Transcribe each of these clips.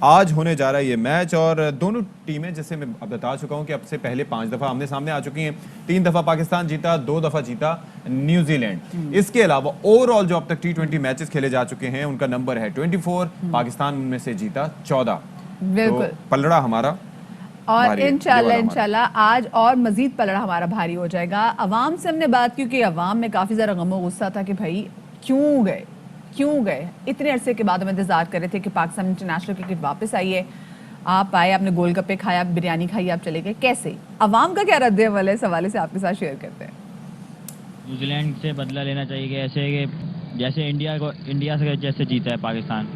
آج ہونے جا رہا ہے یہ میچ، اور دونوں ٹیمیں جیسے میں اب بتا چکا ہوں کہ اب سے پہلے 5 دفعہ آمنے سامنے آ چکی ہیں. 3 دفعہ پاکستان جیتا، 2 دفعہ جیتا نیوزی لینڈ. اس کے علاوہ اوور آل جو اب تک T20 میچز کھیلے جا چکے ہیں ان کا نمبر ہے 24. پاکستان ان میں سے جیتا 14. بالکل پلڑا ہمارا اور انشاءاللہ آج اور مزید پلڑا ہمارا بھاری ہو جائے گا. عوام سے ہم نے بات کی کہ عوام میں کافی زیادہ غم و غصہ تھا کہ بھائی کیوں گئے اتنے عرصے کے بعد ہم انتظار کر رہے تھے کہ پاکستان انٹرنیشنل کرکٹ واپس آئیے. آپ آئے، آپ نے گول گپے کھایا، بریانی کھائی، آپ چلے گئے. کیسے عوام کا کیا رد عمل ہے اس حوالے سے آپ کے ساتھ شیئر کرتے ہیں. نیوزی لینڈ سے بدلہ لینا چاہیے کہ ایسے کہ جیسے انڈیا سے جیسے جیتا ہے پاکستان،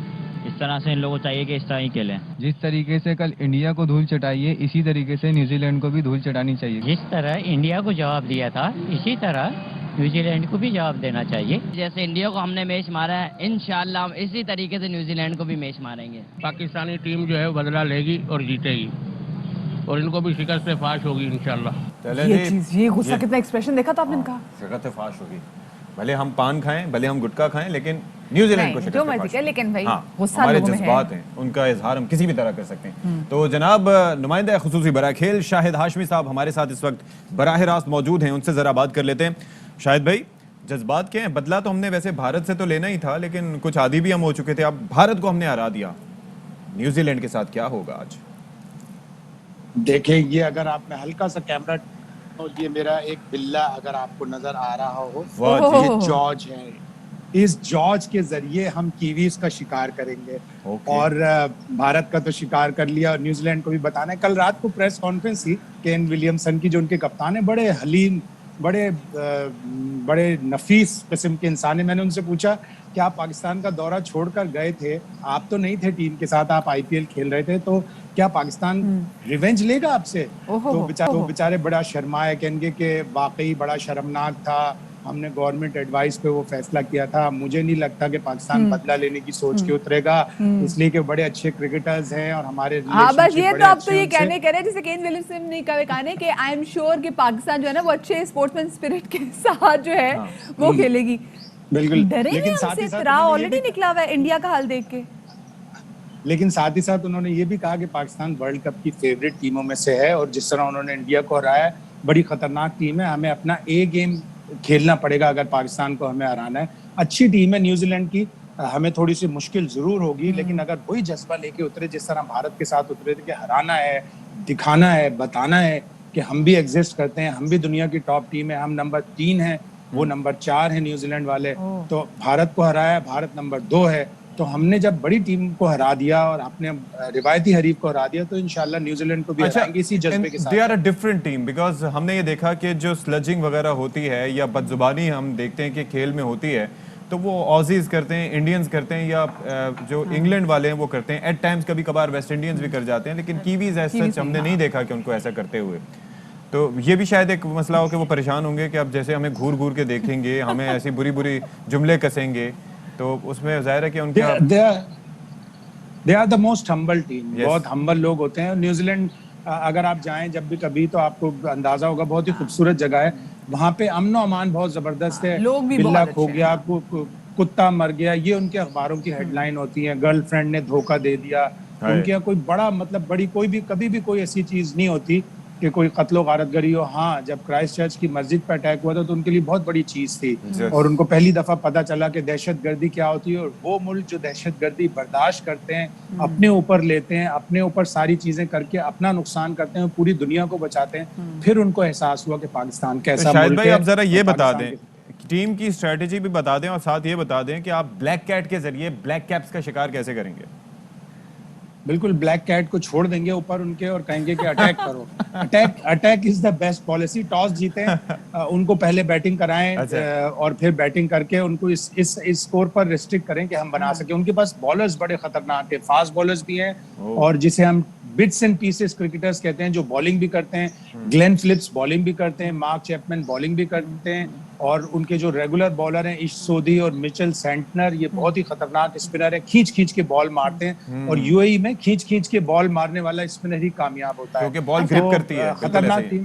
اس طرح سے ان لوگوں کو چاہیے کہ اس طرح ہی کھیلیں. جس طریقے سے کل انڈیا کو دھول چٹائیے اسی طریقے سے نیوزی لینڈ کو بھی دھول چٹانی چاہیے. جس طرح انڈیا کو جواب دیا تھا اسی طرح نیوزی لینڈ کو بھی جواب دینا چاہیے. جیسے انڈیا کو ہم نے میچ مارا ہے، انشاءاللہ ہم اسی طریقے سے نیوزی لینڈ کو بھی میچ ماریں گے. پاکستانی ٹیم جو ہے بدلہ لے گی اور جیتے گی، اور ان کو بھی شکست فاش ہوگی انشاءاللہ. یہ غصہ کتنا ایکسپریشن دیکھا تھا آپ نے کہا شکست فاش ہوگی. بھلے ہم پان کھائیں، بھلے ہم گٹکا کھائیں، لیکن نیوزی لینڈ کو شکست فاش ہوگی. لیکن بھائی غصہ ہمارے لوگوں میں ہے، جذبات ہیں، ان کا اظہار ہم کسی بھی طرح کر سکتے ہیں. تو جناب نمائندہ خصوصی برائے کھیل شاہد ہاشمی صاحب ہمارے ساتھ اس وقت براہ راست موجود ہیں. ان سے ذرا بات کر لیتے ہیں. شاہد بھائی، جذبات کیا ہیں؟ بدلہ تو ہم نے ویسے بھارت سے تو لینا ہی تھا، لیکن کچھ عادی بھی ہم ہو چکے تھے. اب بھارت کو ہم نے ہرا دیا، نیوزی لینڈ کے ساتھ کیا ہوگا آج؟ دیکھیں، یہ اگر آپ میں ہلکا سا کیمرہ، یہ میرا ایک بلہ اگر آپ کو نظر آ رہا ہو، یہ جارج ہے. اس جارج کے ذریعے ہم کیویز کا شکار کریں گے، اور بھارت کا تو شکار کر لیا، اور نیوزی لینڈ کو بھی بتانا ہے. کل رات کو پریس کانفرنس تھی کین ولیمسن کی، جو ان کے کپتان ہیں، بڑے حلیم، بڑے نفیس قسم کے انسان ہیں. میں نے ان سے پوچھا کہ آپ پاکستان کا دورہ چھوڑ کر گئے تھے، آپ تو نہیں تھے ٹیم کے ساتھ، آپ IPL کھیل رہے تھے، تو کیا پاکستان ریونج لے گا آپ سے؟ تو بیچارے بڑا شرمائے، کہیں گے کہ واقعی بڑا شرمناک تھا، ہم نے گورنمنٹ ایڈوائس پہ وہ فیصلہ کیا تھا. مجھے نہیں لگتا کہ پاکستان بدلہ لینے کی سوچ کے اترے گا، اس لیے کہ بڑے اچھے کرکٹرز ہیں اور ہمارے بس یہ تو آپ تو یہ کہنے کرے جیسے کین ولیمسن نے کہا کہ آئی ایم شیور کہ پاکستان جو ہے نا وہ اچھے اسپورٹس مین اسپرٹ کے ساتھ جو ہے وہ کھیلے گی. بالکل، لیکن ساتھ ہی ساتھ آلریڈی نکلا ہوا ہے انڈیا کا حال دیکھ کے. لیکن ساتھ ہی ساتھ انہوں نے یہ بھی کہا کہ پاکستان ورلڈ کپ کی فیوریٹ ٹیموں میں سے ہے، اور جس طرح انہوں نے انڈیا کو ہرایا ہے، بڑی خطرناک ٹیم ہے. ہمیں اپنا گیم کھیلنا پڑے گا اگر پاکستان کو ہمیں ہرانا ہے. اچھی ٹیم ہے نیوزی لینڈ کی، ہمیں تھوڑی سی مشکل ضرور ہوگی، لیکن اگر وہی جذبہ لے کے اترے جس طرح بھارت کے ساتھ اترے تھے کہ ہرانا ہے، دکھانا ہے، بتانا ہے کہ ہم بھی ایگزسٹ کرتے ہیں، ہم بھی دنیا کی ٹاپ ٹیم ہے، ہم نمبر 3 ہیں، وہ نمبر 4 ہیں نیوزی لینڈ والے. تو بھارت کو ہرایا، بھارت نمبر 2 ہے. تو ہم نے جب بڑی ٹیم کو ہرا دیا اور اپنے روایتی حریف کو ہرا دیا، تو انشاءاللہ نیوزی لینڈ کو بھی ہرائیں گے اسی جذبے کے ساتھ. They are a different team, because ہم نے یہ دیکھا کہ جو سلجنگ وغیرہ ہوتی ہے یا بدزبانی ہم دیکھتے ہیں کہ کھیل میں ہوتی ہے، تو وہ آزیز کرتے ہیں، انڈینز کرتے ہیں، یا جو انگلینڈ والے ہیں وہ کرتے ہیں. ایٹ ٹائمز کبھی کبھار ویسٹ انڈینز بھی کر جاتے ہیں، لیکن کیویز ایسا ہم نے نہیں دیکھا کہ ان کو ایسا کرتے ہوئے. تو یہ بھی شاید ایک مسئلہ ہو کہ وہ پریشان ہوں گے کہ اب جیسے ہمیں گھور گھور کے دیکھیں گے، ہمیں ایسی بری جملے کسیں گے، تو اس میں ظاہر ہے کہ ان کا They are the most humble team. بہت ہمبل لوگ ہوتے ہیں. نیوزی لینڈ اگر آپ جائیں جب بھی کبھی تو آپ کو اندازہ ہوگا، بہت ہی خوبصورت جگہ ہے. وہاں پہ امن و امان بہت زبردست ہے. بلّا کھو گیا، کتا مر گیا، یہ ان کے اخباروں کی ہیڈ لائن ہوتی ہیں. گرل فرینڈ نے دھوکہ دے دیا. ان کے کوئی بڑا بڑی کبھی بھی کوئی ایسی چیز نہیں ہوتی کہ کوئی قتل و غارت گری ہو. ہاں، جب کرائسٹ چرچ کی مسجد پہ اٹیک ہوا تھا تو ان کے لیے بہت بڑی چیز تھی، اور ان کو پہلی دفعہ پتہ چلا کہ دہشت گردی کیا ہوتی ہے. اور وہ ملک جو دہشت گردی برداشت کرتے ہیں، اپنے اوپر لیتے ہیں، اپنے اوپر ساری چیزیں کر کے اپنا نقصان کرتے ہیں، پوری دنیا کو بچاتے ہیں، پھر ان کو احساس ہوا کہ پاکستان کیسا ملک ہے. شاہد بھائی آپ ذرا یہ بتا دیں، ٹیم کی اسٹریٹجی بھی بتا دیں، اور ساتھ یہ بتا دیں کہ آپ بلیک کیٹ کے ذریعے بلیک کیپس کا شکار کیسے کریں گے؟ بالکل، بلیک کیٹ کو چھوڑ دیں گے اوپر ان کے اور کہیں گے کہ اٹیک کرو. Attack is the best policy. Toss جیتیں، ان کو پہلے بیٹنگ کرائیں، اور پھر بیٹنگ کر کے ان کو اس اسکور پر ریسٹرکٹ کریں کہ ہم بنا سکیں. ان کے پاس بالرز بڑے خطرناک ہیں، فاسٹ بالرز بھی ہیں، اور جسے ہم بٹس اینڈ پیسز کرکٹرز کہتے ہیں، جو بالنگ بھی کرتے ہیں. گلین فلپس بالنگ بھی کرتے ہیں، مارک چیپمن بالنگ بھی کرتے ہیں، اور ان کے جو ریگولر بالر ہیں ایش سودھی اور مچل سینٹنر، یہ بہت ہی خطرناک اسپنر ہیں. کھینچ کے بال مارتے ہیں، اور UAE میں کھینچ کے بال مارنے والا اسپنر ہی کامیاب ہوتا ہے، کیونکہ بال گرپ کرتی ہے. خطرناک ٹیم.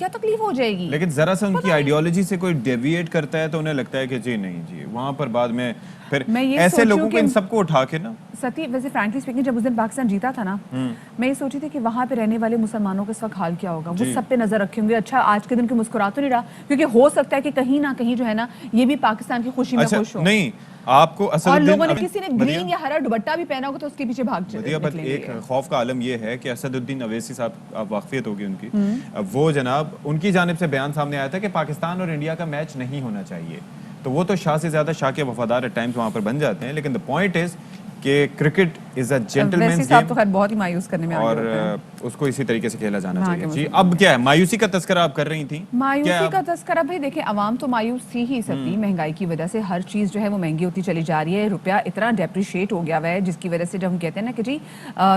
کیا تکلیف ہو جائے گی. لیکن ذرا سا ان کی آئیڈیالوجی سے کوئی ڈیویٹ کرتا ہے تو انہیں لگتا ہے کہ جی نہیں جی وہاں پر بعد میں پھر ایسے لوگوں کو ان سب کو اٹھا کے نا ستی ویسے فرینکلی اسپیکنگ جب اس دن پاکستان جیتا تھا نا میں یہ سوچی تھی کہ وہاں پہ رہنے والے مسلمانوں کا اس وقت حال کیا ہوگا. وہ سب پہ نظر رکھیں گے اچھا آج کے دن کے مسکرا تو نہیں رہا, کیونکہ ہو سکتا ہے کہ کہیں نہ کہیں جو ہے نا یہ بھی پاکستان کی خوشی میں خوش ہو. نہیں آپ کو اصل اور لوگوں نے کسی نے گرین یا ہرا دوپٹہ بھی پہنا ہوگا تو اس کے پیچھے بھاگ چلے. ایک خوف کا عالم یہ ہے کہ اسد الدین اویسی صاحب آپ واقفیت ہوگی ان کی, وہ جناب ان کی جانب سے بیان سامنے آیا تھا کہ پاکستان اور انڈیا کا میچ نہیں ہونا چاہیے. تو وہ تو شاہ سے زیادہ شاہ کے وفادار ایٹ ٹائمز وہاں پر بن جاتے ہیں, لیکن the point is کہ کرکٹ از اے جینٹلمینز گیم تو خیر بہت ہی مایوس کرنے میں اور اس کو اسی طریقے سے کھیلا جانا چاہیے. جی اب کیا ہے مایوسی کا تذکرہ آپ کر رہی تھیں؟ مایوسی کا تذکرہ بھائی دیکھیں عوام تو مایوس تھی ہی ستی, مہنگائی کی وجہ سے ہر چیز جو ہے وہ مہنگی ہوتی چلی جا رہی ہے. روپیہ اتنا ڈیپریشیٹ ہو گیا ہوا ہے جس کی وجہ سے جب ہم کہتے ہیں نا کہ جی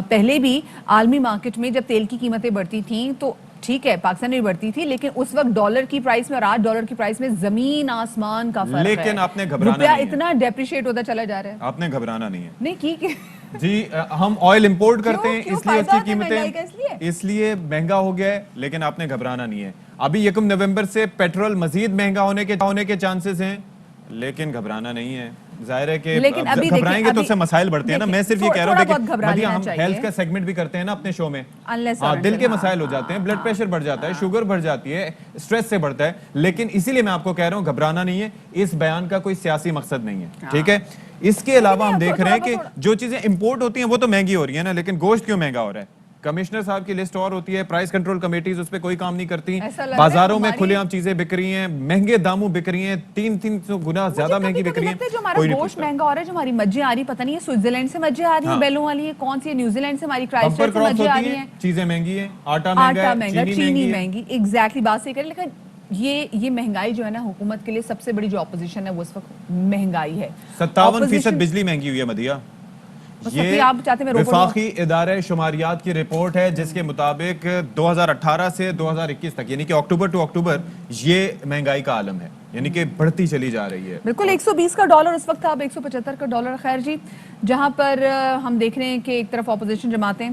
پہلے بھی عالمی مارکیٹ میں جب تیل کی قیمتیں بڑھتی تھیں تو ٹھیک ہے پاکستان میں بڑھتی تھی, لیکن اس وقت ڈالر کی پرائس میں اور آج ڈالر کی پرائس میں زمین آسمان کا فرق ہے. لیکن آپ نے گھبرانا نہیں ہے, روپیہ اتنا ڈیپریشیٹ ہوتا چلا جا رہا ہے. آپ نے گھبرانا نہیں ہے. نہیں ٹھیک ہے جی ہم آئل امپورٹ کرتے ہیں اس لیے اس کی قیمتیں اس لیے مہنگا ہو گیا ہے, لیکن آپ نے گھبرانا نہیں ہے. ابھی 1 نومبر سے پیٹرول مزید مہنگا ہونے کے چانسز ہیں, لیکن گھبرانا نہیں ہے. ظاہر ہے کہ گھبرائیں گے تو اس سے مسائل بڑھتے ہیں نا. میں صرف یہ کہہ رہا ہوں کہ ہم ہیلتھ کا سیگمنٹ بھی کرتے ہیں نا اپنے شو میں, دل کے مسائل ہو جاتے ہیں, بلڈ پریشر بڑھ جاتا ہے, شوگر بڑھ جاتی ہے, اسٹریس سے بڑھتا ہے. لیکن اسی لیے میں آپ کو کہہ رہا ہوں گھبرانا نہیں ہے. اس بیان کا کوئی سیاسی مقصد نہیں ہے, ٹھیک ہے. اس کے علاوہ ہم دیکھ رہے ہیں کہ جو چیزیں امپورٹ ہوتی ہیں وہ تو مہنگی ہو رہی ہیں نا, لیکن گوشت کیوں مہنگا ہو رہا ہے؟ کمشنر صاحب کی لسٹ اور ہوتی ہے, پرائس کنٹرول کمیٹیز اس پہ کوئی کام نہیں کرتی, بازاروں میں کھلے عام چیزیں بک رہی ہیں, مہنگے داموں بک رہی ہیں, 300 گنا زیادہ مہنگی بک رہی ہیں. جو ہمارا گوشت مہنگا ہو رہا ہے, جو ہماری مجھیں آ رہی پتہ نہیں ہے سوئٹزرلینڈ سے مجھیں آ رہی ہیں بیلوں والی ہے, کون سی ہے نیوزی لینڈ سے ہماری کرائسٹ چرچ سے مجھیں آ رہی ہیں, چیزیں مہنگی ہیں, آٹا مہنگا, چینی مہنگی. ایگزیکٹلی بات صحیح کریں, لیکن یہ مہنگائی جو ہے نا حکومت کے لیے سب سے بڑی جو اپوزیشن ہے وہ اس وقت مہنگائی ہے. 57% بجلی مہنگی ہوئی ہے مدیہ. یہ وفاقی ادارہ شماریات کی رپورٹ ہے جس کے مطابق 2018 سے 2021 تک یعنی کہ اکتوبر ٹو اکتوبر یہ مہنگائی کا عالم ہے, یعنی کہ بڑھتی چلی جا رہی ہے. بالکل 120 کا ڈالر اس وقت تھا, اب 175 کا ڈالر. خیر جی, جہاں پر ہم دیکھ رہے ہیں کہ ایک طرف اپوزیشن جماعتیں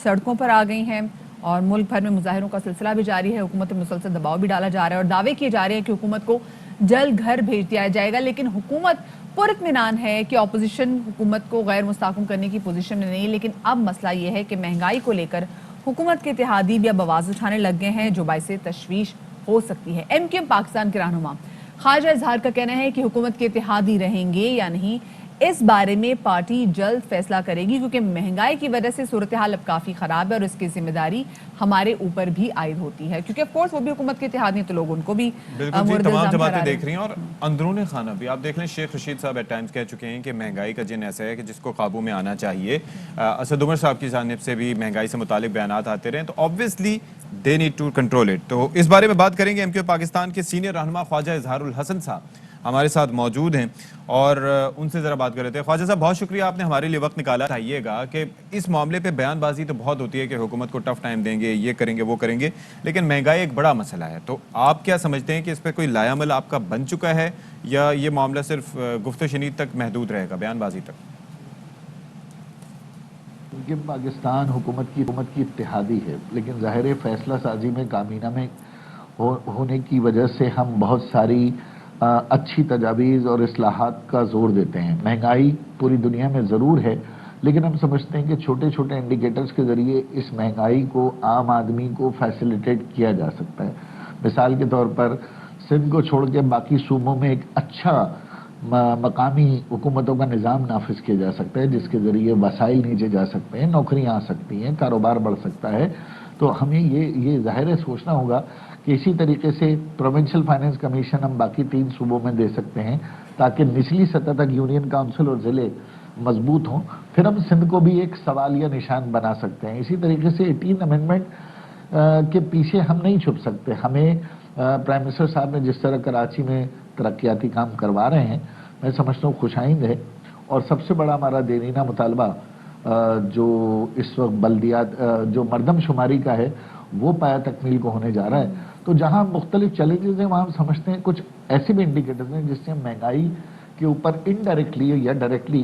سڑکوں پر آ گئی ہیں اور ملک بھر میں مظاہروں کا سلسلہ بھی جاری ہے, حکومت پر مسلسل دباؤ بھی ڈالا جا رہا ہے اور دعوے کیے جا رہے ہیں کہ حکومت کو جلد گھر بھیج دیا جائے گا. لیکن حکومت پر اطمینان ہے کہ اپوزیشن حکومت کو غیر مستحکم کرنے کی پوزیشن میں نہیں, لیکن اب مسئلہ یہ ہے کہ مہنگائی کو لے کر حکومت کے اتحادی بھی اب آواز اٹھانے لگ گئے ہیں جو باعث تشویش ہو سکتی ہے. ایم کیو ایم پاکستان کے رہنما خواجہ اظہار کا کہنا ہے کہ حکومت کے اتحادی رہیں گے یا نہیں اس بارے میں پارٹی جلد فیصلہ کرے گی, کیونکہ مہنگائی کی وجہ سے صورتحال اب کافی خراب ہے اور اس کی ذمہ داری ہمارے اوپر بھی عائد ہوتی ہے, کیونکہ آف کورس وہ بھی حکومت کے اتحادی ہیں تو لوگ ان کو بھی تمام جماعتیں دیکھ رہی ہیں. اور اندرون خانہ بھی آپ دیکھ لیں, شیخ رشید صاحب ایٹ ٹائمز کہہ چکے ہیں کہ مہنگائی کا جن ایسا ہے کہ جس کو قابو میں آنا چاہیے. اسد عمر صاحب کی جانب سے بھی مہنگائی سے متعلق بیانات آتے رہے, تو obviously they need to control it. تو اس بارے میں بات کریں گے. ایم کیو پاکستان کے سینئر رہنما خواجہ اظہار الحسن صاحب ہمارے ساتھ موجود ہیں اور ان سے ذرا بات کر رہے تھے. خواجہ صاحب بہت شکریہ آپ نے ہمارے لیے وقت نکالا. چاہیے گا کہ اس معاملے پہ بیان بازی تو بہت ہوتی ہے کہ حکومت کو ٹف ٹائم دیں گے, یہ کریں گے وہ کریں گے, لیکن مہنگائی ایک بڑا مسئلہ ہے. تو آپ کیا سمجھتے ہیں کہ اس پہ کوئی لائے عمل آپ کا بن چکا ہے یا یہ معاملہ صرف گفت و شنید تک محدود رہے گا, بیان بازی تک؟ کہ پاکستان حکومت کی اتحادی ہے, لیکن ظاہر فیصلہ سازی میں کابینہ میں ہونے کی وجہ سے ہم بہت ساری اچھی تجاویز اور اصلاحات کا زور دیتے ہیں. مہنگائی پوری دنیا میں ضرور ہے, لیکن ہم سمجھتے ہیں کہ چھوٹے چھوٹے انڈیکیٹرز کے ذریعے اس مہنگائی کو عام آدمی کو فیسیلیٹیٹ کیا جا سکتا ہے. مثال کے طور پر سندھ کو چھوڑ کے باقی صوبوں میں ایک اچھا مقامی حکومتوں کا نظام نافذ کیا جا سکتا ہے جس کے ذریعے وسائل نیچے جا سکتے ہیں, نوکریاں آ سکتی ہیں, کاروبار بڑھ سکتا ہے. تو ہمیں یہ ظاہر ہے سوچنا ہوگا کہ اسی طریقے سے پروونشل فائنینس کمیشن ہم باقی 3 صوبوں میں دے سکتے ہیں تاکہ نچلی سطح تک یونین کاؤنسل اور ضلع مضبوط ہوں. پھر ہم سندھ کو بھی ایک سوالیہ نشان بنا سکتے ہیں. اسی طریقے سے 18 امینڈمنٹ کے پیچھے ہم نہیں چھپ سکتے. ہمیں پرائم منسٹر صاحب نے جس طرح کراچی میں ترقیاتی کام کروا رہے ہیں میں سمجھتا ہوں خوش آئند ہے. اور سب سے بڑا ہمارا دیرینہ مطالبہ جو اس وقت بلدیات جو مردم شماری کا ہے وہ پایا تکمیل کو ہونے جا رہا ہے. تو جہاں مختلف چیلنجز ہیں وہاں ہم سمجھتے ہیں کچھ ایسے بھی انڈیکیٹرز ہیں جس سے مہنگائی کے اوپر انڈائریکٹلی یا ڈائریکٹلی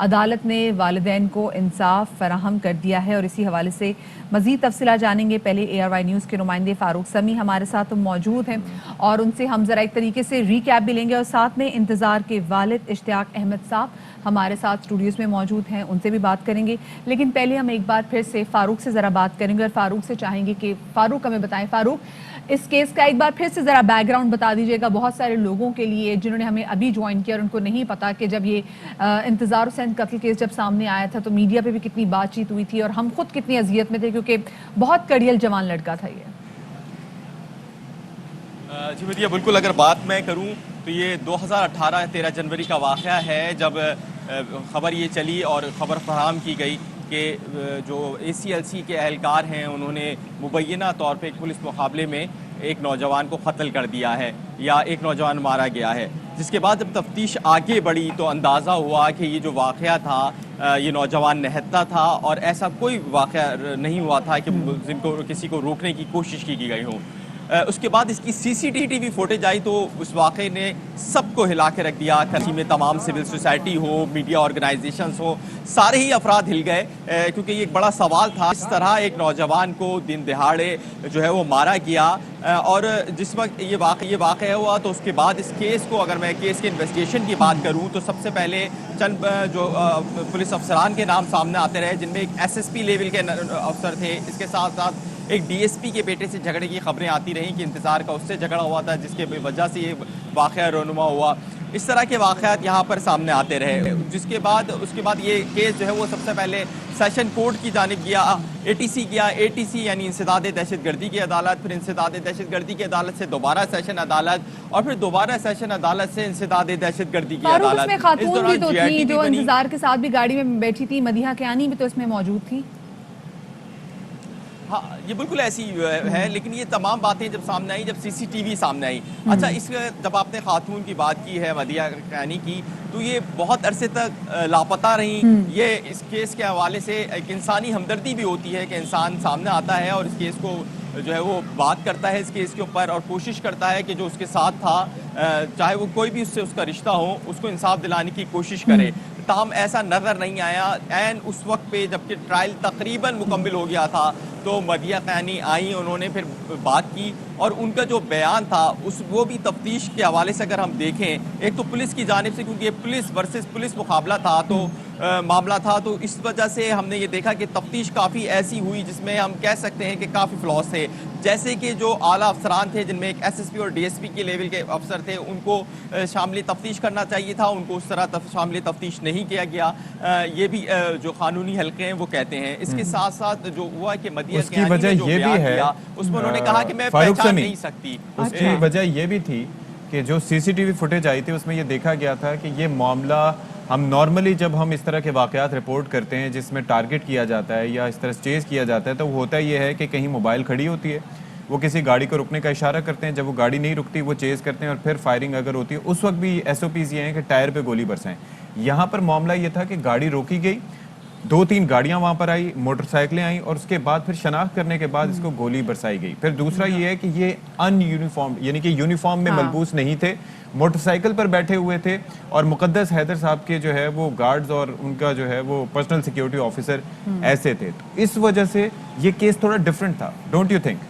عدالت نے والدین کو انصاف فراہم کر دیا ہے اور اسی حوالے سے مزید تفصیلات جانیں گے. پہلے ARY نیوز کے نمائندے فاروق سمیع ہمارے ساتھ موجود ہیں اور ان سے ہم ذرا ایک طریقے سے ریکیپ بھی لیں گے اور ساتھ میں انتظار کے والد اشتیاق احمد صاحب ہمارے ساتھ اسٹوڈیوز میں موجود ہیں, ان سے بھی بات کریں گے. لیکن پہلے ہم ایک بار پھر سے فاروق سے ذرا بات کریں گے اور فاروق سے چاہیں گے کہ فاروق ہمیں بتائیں. فاروق, اس کیس کا ایک بار پھر سے ذرا بیک گراؤنڈ بتا دیجیے گا بہت سارے لوگوں کے لیے جنہوں نے ہمیں ابھی جوائن کیا اور ان کو نہیں پتا کہ جب یہ انتظار حسین قتل کیس جب سامنے آیا تھا تو میڈیا پہ بھی کتنی بات چیت ہوئی تھی اور ہم خود کتنی اذیت میں تھے کیونکہ بہت کڑیل جوان لڑکا تھا یہ. جی مدیہ, بالکل اگر بات میں کروں تو یہ 2018 13 جنوری کا واقعہ ہے جب خبر یہ چلی اور خبر فراہم کی گئی کہ جو ACLC کے اہلکار ہیں انہوں نے مبینہ طور پہ ایک پولیس مقابلے میں ایک نوجوان کو قتل کر دیا ہے یا ایک نوجوان مارا گیا ہے. جس کے بعد جب تفتیش آگے بڑھی تو اندازہ ہوا کہ یہ جو واقعہ تھا یہ نوجوان نہتا تھا اور ایسا کوئی واقعہ نہیں ہوا تھا کہ جن کو کسی کو روکنے کی کوشش کی گئی ہو. اس کے بعد اس کی CCTV فوٹیج آئی تو اس واقعے نے سب کو ہلا کے رکھ دیا. کراچی میں تمام سول سوسائٹی ہو, میڈیا آرگنائزیشنز ہو, سارے ہی افراد ہل گئے کیونکہ یہ ایک بڑا سوال تھا اس طرح ایک نوجوان کو دن دہاڑے جو ہے وہ مارا گیا. اور جس وقت یہ واقعہ ہوا تو اس کے بعد اس کیس کو, اگر میں کیس کے انویسٹیگیشن کی بات کروں تو سب سے پہلے چند جو پولیس افسران کے نام سامنے آتے رہے جن میں ایک SSP لیول کے افسر تھے. اس کے ساتھ ساتھ ایک DSP کے بیٹے سے جھگڑے کی خبریں آتی رہیں کہ انتظار کا اس سے جھگڑا ہوا تھا جس کے وجہ سے یہ واقعہ رونما ہوا. اس طرح کے واقعات یہاں پر سامنے آتے رہے. اس کے بعد یہ کیس جو ہے وہ سب سے پہلے سیشن کورٹ کی جانب گیا, ATC گیا. ATC یعنی انسداد دہشت گردی کی عدالت, پھر انسداد دہشت گردی کی عدالت سے دوبارہ سیشن عدالت اور پھر دوبارہ سیشن عدالت سے انسداد دہشت گردی کی عدالت. اس میں خاتون بھی تو تھی جو انتظار کے ساتھ بھی گاڑی میں بیٹھی تھی, مدیحہ کیانی بھی تو اس میں موجود تھی. ہاں یہ بالکل ایسی ہے, لیکن یہ تمام باتیں جب سامنے آئی, جب CCTV سامنے آئی. اچھا, اس جب آپ نے خاتون کی بات کی ہے مدیحہ کیانی کی, تو یہ بہت عرصے تک لاپتہ رہیں. یہ اس کیس کے حوالے سے ایک انسانی ہمدردی بھی ہوتی ہے کہ انسان سامنے آتا ہے اور اس کیس کو جو ہے وہ بات کرتا ہے اس کیس کے اوپر اور کوشش کرتا ہے کہ جو اس کے ساتھ تھا چاہے وہ کوئی بھی اس سے اس کا رشتہ ہو اس کو انصاف دلانے کی کوشش کرے. تاہم ایسا نظر نہیں آیا. عین اس وقت پہ جبکہ ٹرائل تقریباً مکمل ہو گیا تھا تو مدیحہ کیانی آئیں, انہوں نے پھر بات کی اور ان کا جو بیان تھا وہ بھی تفتیش کے حوالے سے اگر ہم دیکھیں, ایک تو پولیس کی جانب سے کیونکہ یہ پولیس ورسز پولیس مقابلہ تھا تو معاملہ تھا, تو اس وجہ سے ہم نے یہ دیکھا کہ تفتیش کافی ایسی ہوئی جس میں ہم کہہ سکتے ہیں کہ کافی فلاس تھے. جیسے کہ جو اعلیٰ افسران تھے جن میں ایک SSP اور DSP کے لیول کے افسر تھے ان کو شامل تفتیش کرنا چاہیے تھا, ان کو اس طرح شامل تفتیش نہیں کیا گیا. یہ بھی جو قانونی حلقے ہیں وہ کہتے ہیں. اس کے ساتھ ساتھ جو ہوا کہ مدیحہ کیانی نے جو بیان دیا اس میں انہوں نے کہا کہ میں پہچان نہیں سکتی. اس کی وجہ یہ بھی تھی کہ جو CCTV فوٹیج آئی تھی اس میں یہ دیکھا گیا تھا کہ یہ معاملہ ہم نارملی جب ہم اس طرح کے واقعات رپورٹ کرتے ہیں جس میں ٹارگٹ کیا جاتا ہے یا اس طرح چیز کیا جاتا ہے تو ہوتا یہ ہے کہ کہیں موبائل کھڑی ہوتی ہے, وہ کسی گاڑی کو رکنے کا اشارہ کرتے ہیں, جب وہ گاڑی نہیں رکتی وہ چیز کرتے ہیں اور پھر فائرنگ اگر ہوتی ہے اس وقت بھی SOPs یہ ہیں کہ ٹائر پہ گولی برسائیں. یہاں پر معاملہ یہ تھا کہ گاڑی روکی گئی, 2-3 گاڑیاں وہاں پر آئی, موٹر سائیکلیں آئیں اور اس کے بعد پھر شناخت کرنے کے بعد اس کو گولی برسائی گئی. پھر دوسرا یہ ہے کہ یہ ان یونیفارم یعنی کہ یونیفارم میں ملبوس نہیں تھے, موٹر سائیکل پر بیٹھے ہوئے تھے اور مقدس حیدر صاحب کے جو ہے وہ گارڈز اور ان کا جو ہے وہ پرسنل سیکیورٹی آفیسر ایسے تھے. تو اس وجہ سے یہ کیس تھوڑا ڈفرینٹ تھا, ڈونٹ یو تھنک؟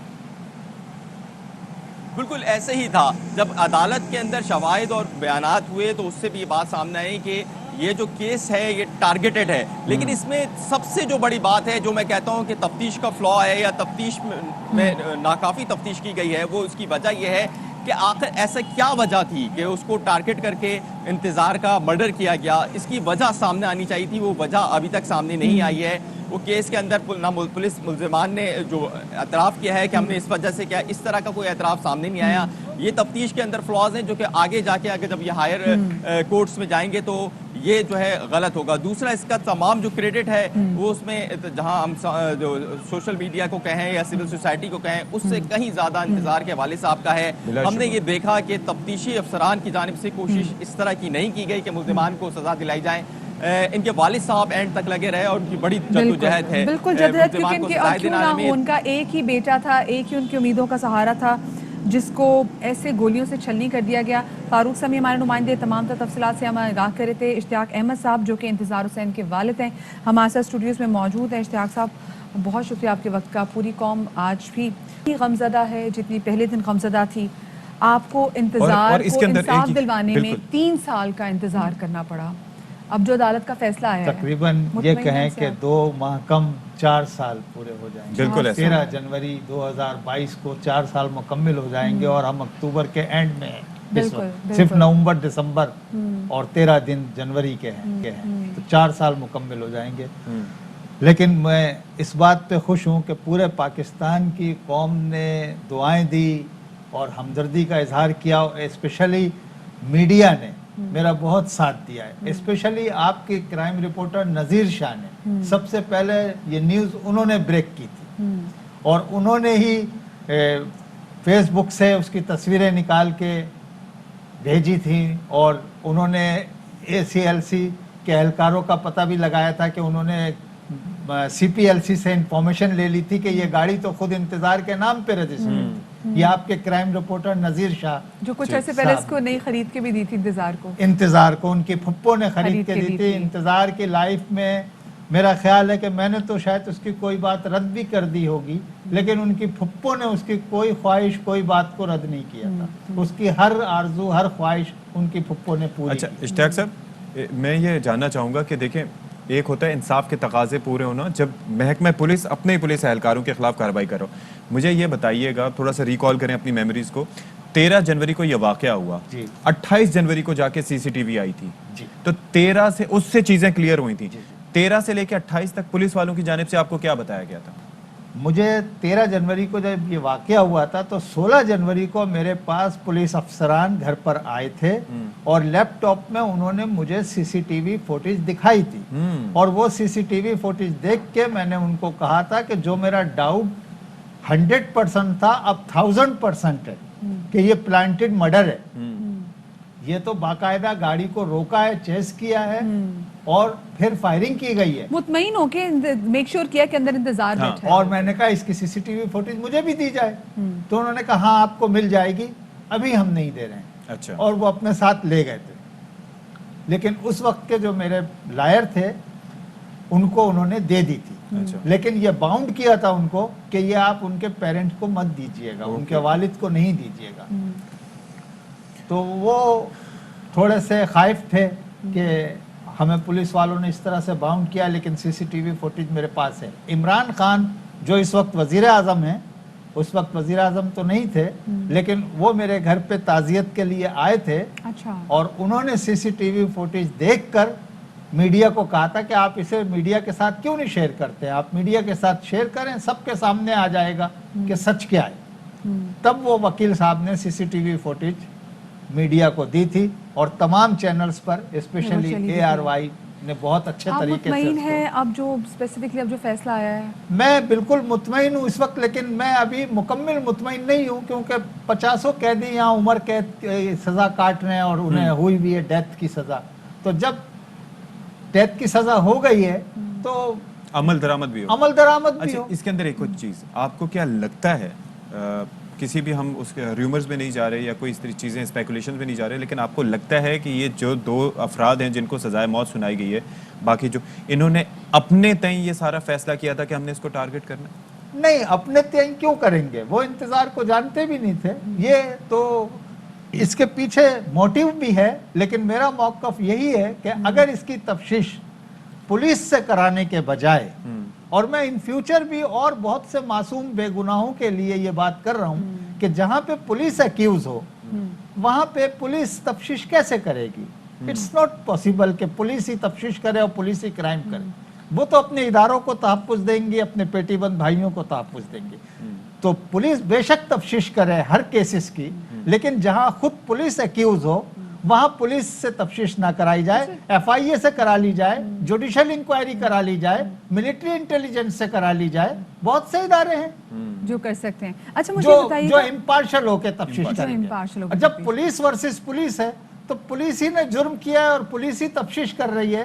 بالکل ایسے ہی تھا. جب عدالت کے اندر شواہد اور بیانات ہوئے تو اس سے بھی یہ بات سامنے آئی کہ یہ جو کیس ہے یہ ٹارگیٹڈ ہے. لیکن اس میں سب سے جو بڑی بات ہے جو میں کہتا ہوں کہ تفتیش کا فلا ہے یا تفتیش میں ناکافی تفتیش کی گئی ہے, وہ اس کی وجہ یہ ہے کہ آخر ایسا کیا وجہ تھی کہ اس کو ٹارگٹ کر کے انتظار کا مرڈر کیا گیا. اس کی وجہ سامنے آنی چاہیے تھی, وہ وجہ ابھی تک سامنے نہیں آئی ہے. وہ کیس کے اندر نہ پولیس ملزمان نے جو اعتراف کیا ہے کہ ہم نے اس وجہ سے کیا, اس طرح کا کوئی اعتراف سامنے نہیں آیا. یہ تفتیش کے اندر فلاز ہیں جو کہ آگے جا کے اگر جب یہ ہائر کورٹس میں جائیں گے تو یہ جو ہے غلط ہوگا. دوسرا اس کا تمام جو کریڈٹ ہے وہ اس میں جہاں ہم جو سوشل میڈیا کو کہیں یا سول سوسائٹی کو کہیں اس سے کہیں زیادہ انتظار کے والد صاحب کا ہے. ہم نے یہ دیکھا کہ تفتیشی افسران کی جانب سے کوشش اس طرح کی نہیں کی گئی کہ ملزمان کو سزا دلائی جائے. ان کے والد صاحب اینڈ تک لگے رہے اور ان کی بڑی جدوجہد ہے. بالکل جدوجہد, کیونکہ ان کے اور کیوں نہ ہو, ان کا ایک ہی بیٹا تھا, ایک ہی ان کی امیدوں کا سہارا تھا. جس کو ایسے گولیوں سے چھلنی کر دیا گیا. فاروق سمیع ہمارے نمائندے تمام تر تفصیلات سے ہمیں آگاہ کر رہے تھے. اشتیاق احمد صاحب جو کہ انتظار حسین کے والد ہیں ہمارے ساتھ اسٹوڈیوز میں موجود ہیں. اشتیاق صاحب بہت شکریہ آپ کے وقت کا. پوری قوم آج بھی غمزدہ ہے جتنی پہلے دن غمزدہ تھی. آپ کو انتظار کو انصاف دلوانے میں 3 سال کا انتظار کرنا پڑا. اب جو عدالت کا فیصلہ آیا ہے تقریباً یہ کہیں کہ 2 ماہ کم 4 سال پورے ہو جائیں گے. بالکل 13 جنوری 2022 کو 4 سال مکمل ہو جائیں گے اور ہم اکتوبر کے اینڈ میں ہیں. صرف نومبر دسمبر اور 13 دن جنوری کے ہیں تو 4 سال مکمل ہو جائیں گے. لیکن میں اس بات پہ خوش ہوں کہ پورے پاکستان کی قوم نے دعائیں دی اور ہمدردی کا اظہار کیا. اسپیشلی میڈیا نے میرا بہت ساتھ دیا ہے. اسپیشلی آپ کے کرائم رپورٹر نذیر شاہ نے سب سے پہلے یہ نیوز انہوں نے بریک کی تھی اور انہوں نے ہی فیس بک سے اس کی تصویریں نکال کے بھیجی تھیں اور انہوں نے ACLC کے اہلکاروں کا پتہ بھی لگایا تھا کہ انہوں نے CPLC سے انفارمیشن لے لی تھی کہ یہ گاڑی تو خود انتظار کے نام پہ رجسٹر ہے. یہ آپ کے کرائم رپورٹر نذیر شاہ جو کچھ ایسے پہلے اس کو نہیں خرید کے بھی دی تھی انتظار کو ان کی پھپھو نے خرید کے دی تھی. انتظار کی لائف میں میرا خیال ہے کہ میں نے تو شاید اس کی کوئی بات رد بھی کر دی ہوگی لیکن ان کی پھپھو نے اس کی کوئی خواہش کوئی بات کو رد نہیں کیا تھا. اس کی ہر آرزو ہر خواہش ان کی پھپھو نے پوری. اچھا اشتیاق صاحب میں یہ جاننا چاہوں گا کہ دیکھیں ایک ہوتا ہے انصاف کے تقاضے پورے ہونا جب محکمہ پولیس اپنے پولیس اہلکاروں کے خلاف کارروائی کرو. مجھے یہ بتائیے گا تھوڑا سا ریکال کریں اپنی میموریز کو. 13 جنوری کو یہ واقعہ ہوا, 28 جنوری کو جا کے CCTV آئی تھی, تو 13 سے اس سے چیزیں کلیئر ہوئی تھیں. 13 سے لے کے 28 تک پولیس والوں کی جانب سے آپ کو کیا بتایا گیا تھا؟ مجھے 13 جنوری کو جب یہ واقعہ ہوا تھا تو 16 جنوری کو میرے پاس پولیس افسران گھر پر آئے تھے اور لیپ ٹاپ میں انہوں نے مجھے CCTV فوٹیج دکھائی تھی اور وہ CCTV فوٹیج دیکھ کے میں نے ان کو کہا تھا کہ جو میرا ڈاؤٹ 100% تھا اب 1000% ہے کہ یہ پلانٹڈ مرڈر ہے. یہ تو باقاعدہ گاڑی کو روکا ہے, چیس کیا ہے اور پھر فائرنگ کی گئی ہے. مطمئن ہو کے میک شور کیا کہ اندر انتظار بیٹھا ہے. اور میں نے کہا اس کی CCTV فوٹیج مجھے بھی دی جائے تو انہوں نے کہا ہاں آپ کو مل جائے گی, ابھی ہم نہیں دے رہے ہیں. اچھا. اور وہ اپنے ساتھ لے گئے تھے. لیکن اس وقت کے جو میرے لائر تھے ان کو انہوں نے دے دی تھی. لیکن یہ باؤنڈ کیا تھا ان کو کہ یہ آپ ان کے پیرنٹ کو مت دیجئے گا, ان کے والد کو نہیں دیجئے گا. تو وہ تھوڑے سے خائف تھے کہ ہمیں پولیس والوں نے اس طرح سے باؤنڈ کیا, لیکن CCTV فوٹیج میرے پاس ہے. عمران خان جو اس وقت وزیر اعظم ہیں, اس وقت وزیر اعظم تو نہیں تھے لیکن وہ میرے گھر پہ تعزیت کے لیے آئے تھے اور انہوں نے CCTV فوٹیج دیکھ کر میڈیا کو کہا تھا کہ آپ اسے میڈیا کے ساتھ کیوں نہیں شیئر کرتے ہیں, آپ میڈیا کے ساتھ شیئر کریں, سب کے سامنے آ جائے گا کہ سچ کیا ہے. تب وہ وکیل صاحب نے CCTV فوٹیج میڈیا کو دی تھی اور تمام چینلز پر اسپیشلی ARY نے بہت اچھے طریقے سے. مطمئن ہے اب جو اسپیسیفکلی اب جو فیصلہ آیا ہے؟ میں بالکل مطمئن ہوں اس وقت, لیکن میں ابھی مکمل مطمئن نہیں ہوں کیونکہ 50 قیدی یہاں عمر قید سزا کاٹ رہے ہیں اور انہیں ہوئی بھی ہے ڈیتھ کی سزا. تو جب ڈیتھ کی سزا ہو گئی ہے تو عمل درآمد بھی ہو. عمل درآمد بھی ہو. اس کے اندر ایک اور چیز آپ کو کیا لگتا ہے, کسی بھی ہم اس کے ریومرز میں نہیں جا رہے یا کوئی اس طرح چیزیں اسپیکولیشنز میں نہیں جا رہے, لیکن آپ کو لگتا ہے کہ یہ جو 2 افراد ہیں جن کو سزائے موت سنائی گئی ہے, باقی جو انہوں نے اپنے تئیں یہ سارا فیصلہ کیا تھا کہ ہم نے اس کو ٹارگٹ کرنا ہے؟ نہیں, اپنے تئیں کیوں کریں گے, وہ انتظار کو جانتے بھی نہیں تھے. یہ تو اس کے پیچھے موٹیو بھی ہے, لیکن میرا موقف یہی ہے کہ اگر اس کی تفتیش پولیس سے کرانے کے بجائے, اور میں ان فیوچر بھی اور بہت سے معصوم بے گناہوں کے لیے یہ بات کر رہا ہوں کہ جہاں پہ پولیس ایکیوز ہو وہاں پہ پولیس تفتیش کیسے کرے گی؟ اٹس ناٹ پاسبل کہ پولیس ہی تفتیش کرے اور پولیس ہی کرائم کرے. وہ تو اپنے اداروں کو تحفظ دیں گی, اپنے پیٹی بند بھائیوں کو تحفظ دیں گے. تو پولیس بے شک تفتیش کرے ہر کیسز کی, لیکن جہاں خود پولیس ایکیوز ہو وہاں پولیس سے تفتیش نہ کرائی جائے, FIA سے کرا لی جائے, جوڈیشل انکوائری کرا لی جائے, ملٹری انٹیلیجنس سے کرا لی جائے. بہت سے ادارے ہیں جو کر سکتے ہیں. اچھا مجھے بتائیے جو امپارشل ہو کے تفتیش کریں گے. جب پولیس ورسز پولیس ہے تو پولیس ہی نے جرم کیا ہے اور پولیس ہی تفتیش کر رہی ہے,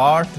8